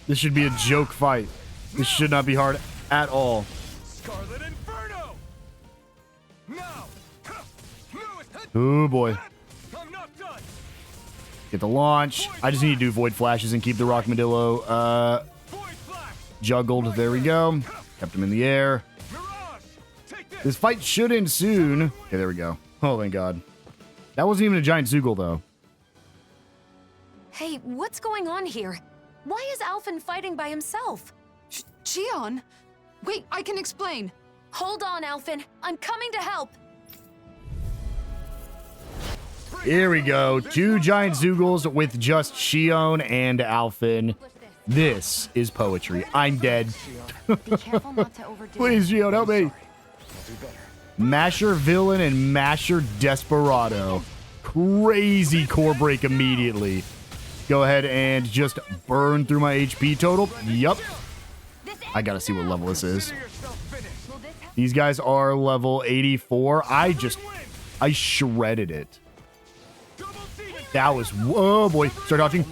This should be a joke fight. This should not be hard at all. Oh boy. Get the launch. I just need to do Void Flashes and keep the Rockmadillo juggled. There we go. Kept him in the air. This fight should end soon. Okay, there we go. Oh, thank God. That wasn't even a giant Zoogle, though. Hey, what's going on here? Why is Alphen fighting by himself? Shionne? Wait, I can explain. Hold on, Alphen. I'm coming to help. Here we go. 2 giant Zoogles with just Shionne and Alphen. This is poetry. I'm dead. Please, Shionne, help me. Masher Villain and Masher Desperado. Crazy core break immediately. Go ahead and just burn through my HP total. Yup. I gotta see what level this is. These guys are level 84. I shredded it. That was, whoa boy. Start dodging.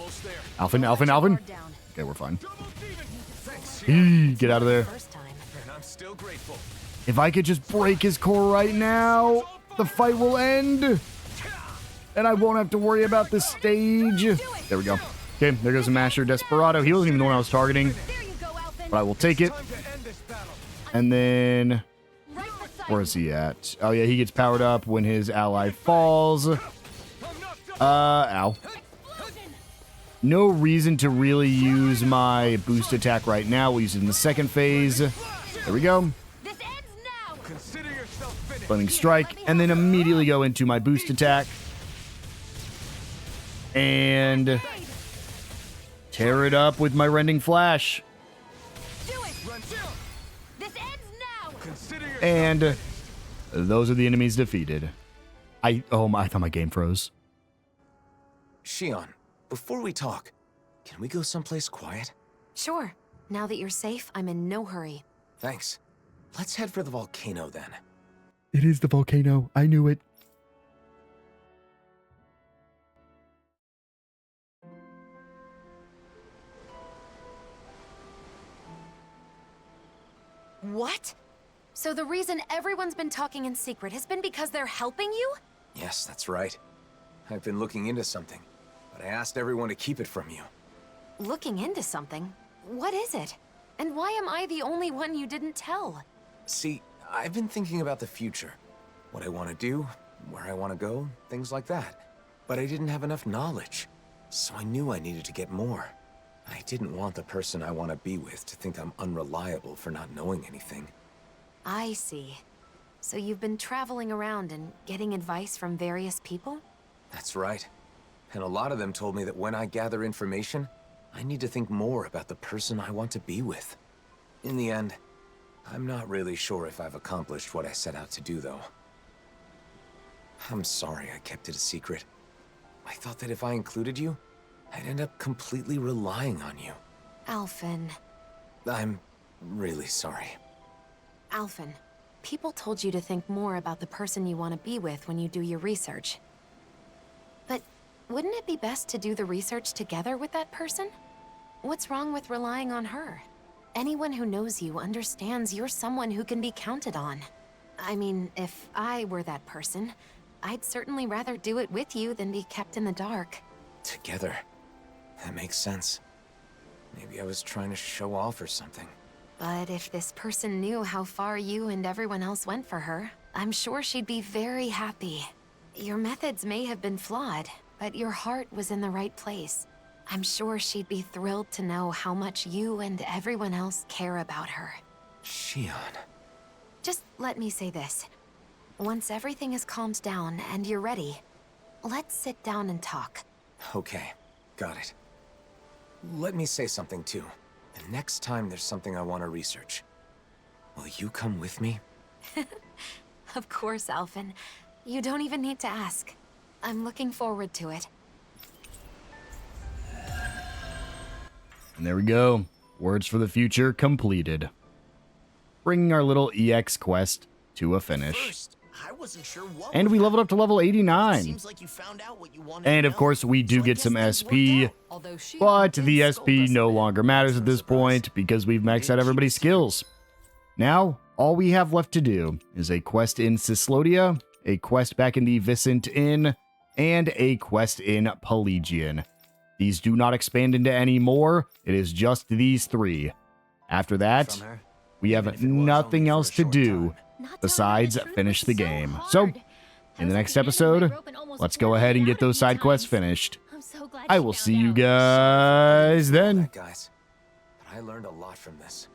Alphen. Okay, we're fine. Get out of there. If I could just break his core right now, the fight will end. And I won't have to worry about this stage. There we go. Okay, there goes a Masher Desperado. He wasn't even the one I was targeting. But I will take it. And then... where is he at? Oh yeah, he gets powered up when his ally falls. Ow. No reason to really use my boost attack right now. We'll use it in the second phase. There we go. Blending Strike, and then immediately go into my boost attack. And tear it up with my Rending Flash. And those are the enemies defeated. I thought my game froze. Shionne, before we talk, can we go someplace quiet? Sure. Now that you're safe, I'm in no hurry. Thanks. Let's head for the volcano then. It is the volcano. I knew it. What? So the reason everyone's been talking in secret has been because they're helping you? Yes, that's right. I've been looking into something. but I asked everyone to keep it from you. Looking into something? What is it? And why am I the only one you didn't tell? See, I've been thinking about the future. What I want to do, where I want to go, things like that. But I didn't have enough knowledge, so I knew I needed to get more. I didn't want the person I want to be with to think I'm unreliable for not knowing anything. I see. So you've been traveling around and getting advice from various people? That's right. And a lot of them told me that when I gather information, I need to think more about the person I want to be with. In the end, I'm not really sure if I've accomplished what I set out to do, though. I'm sorry I kept it a secret. I thought that if I included you, I'd end up completely relying on you. Alphen. I'm really sorry. Alphen, people told you to think more about the person you want to be with when you do your research. But wouldn't it be best to do the research together with that person? What's wrong with relying on her? Anyone who knows you understands you're someone who can be counted on. I mean, if I were that person, I'd certainly rather do it with you than be kept in the dark. Together. That makes sense. Maybe I was trying to show off or something. But if this person knew how far you and everyone else went for her, I'm sure she'd be very happy. Your methods may have been flawed, but your heart was in the right place. I'm sure she'd be thrilled to know how much you and everyone else care about her. Shionne. Just let me say this. Once everything is calmed down and you're ready, let's sit down and talk. Okay, got it. Let me say something too. The next time there's something I want to research, will you come with me? Of course, Alphen. You don't even need to ask. I'm looking forward to it. And there we go. Words for the future completed. Bringing our little EX quest to a finish. First, I wasn't sure what And we leveled up to level 89. Seems like you found out what you wanted And to of know. course, we do get some SP, but the SP no longer matters at this point because we've maxed out everybody's skills. Now, all we have left to do is a quest in Cislodia, a quest back in the Vicent Inn, and a quest in Pelagian. These do not expand into any more. It is just these three. After that, we have nothing else to do besides finish the game. So, in the next episode, let's go ahead and get those side quests finished. I will see you guys then. Guys, but I learned a lot from this.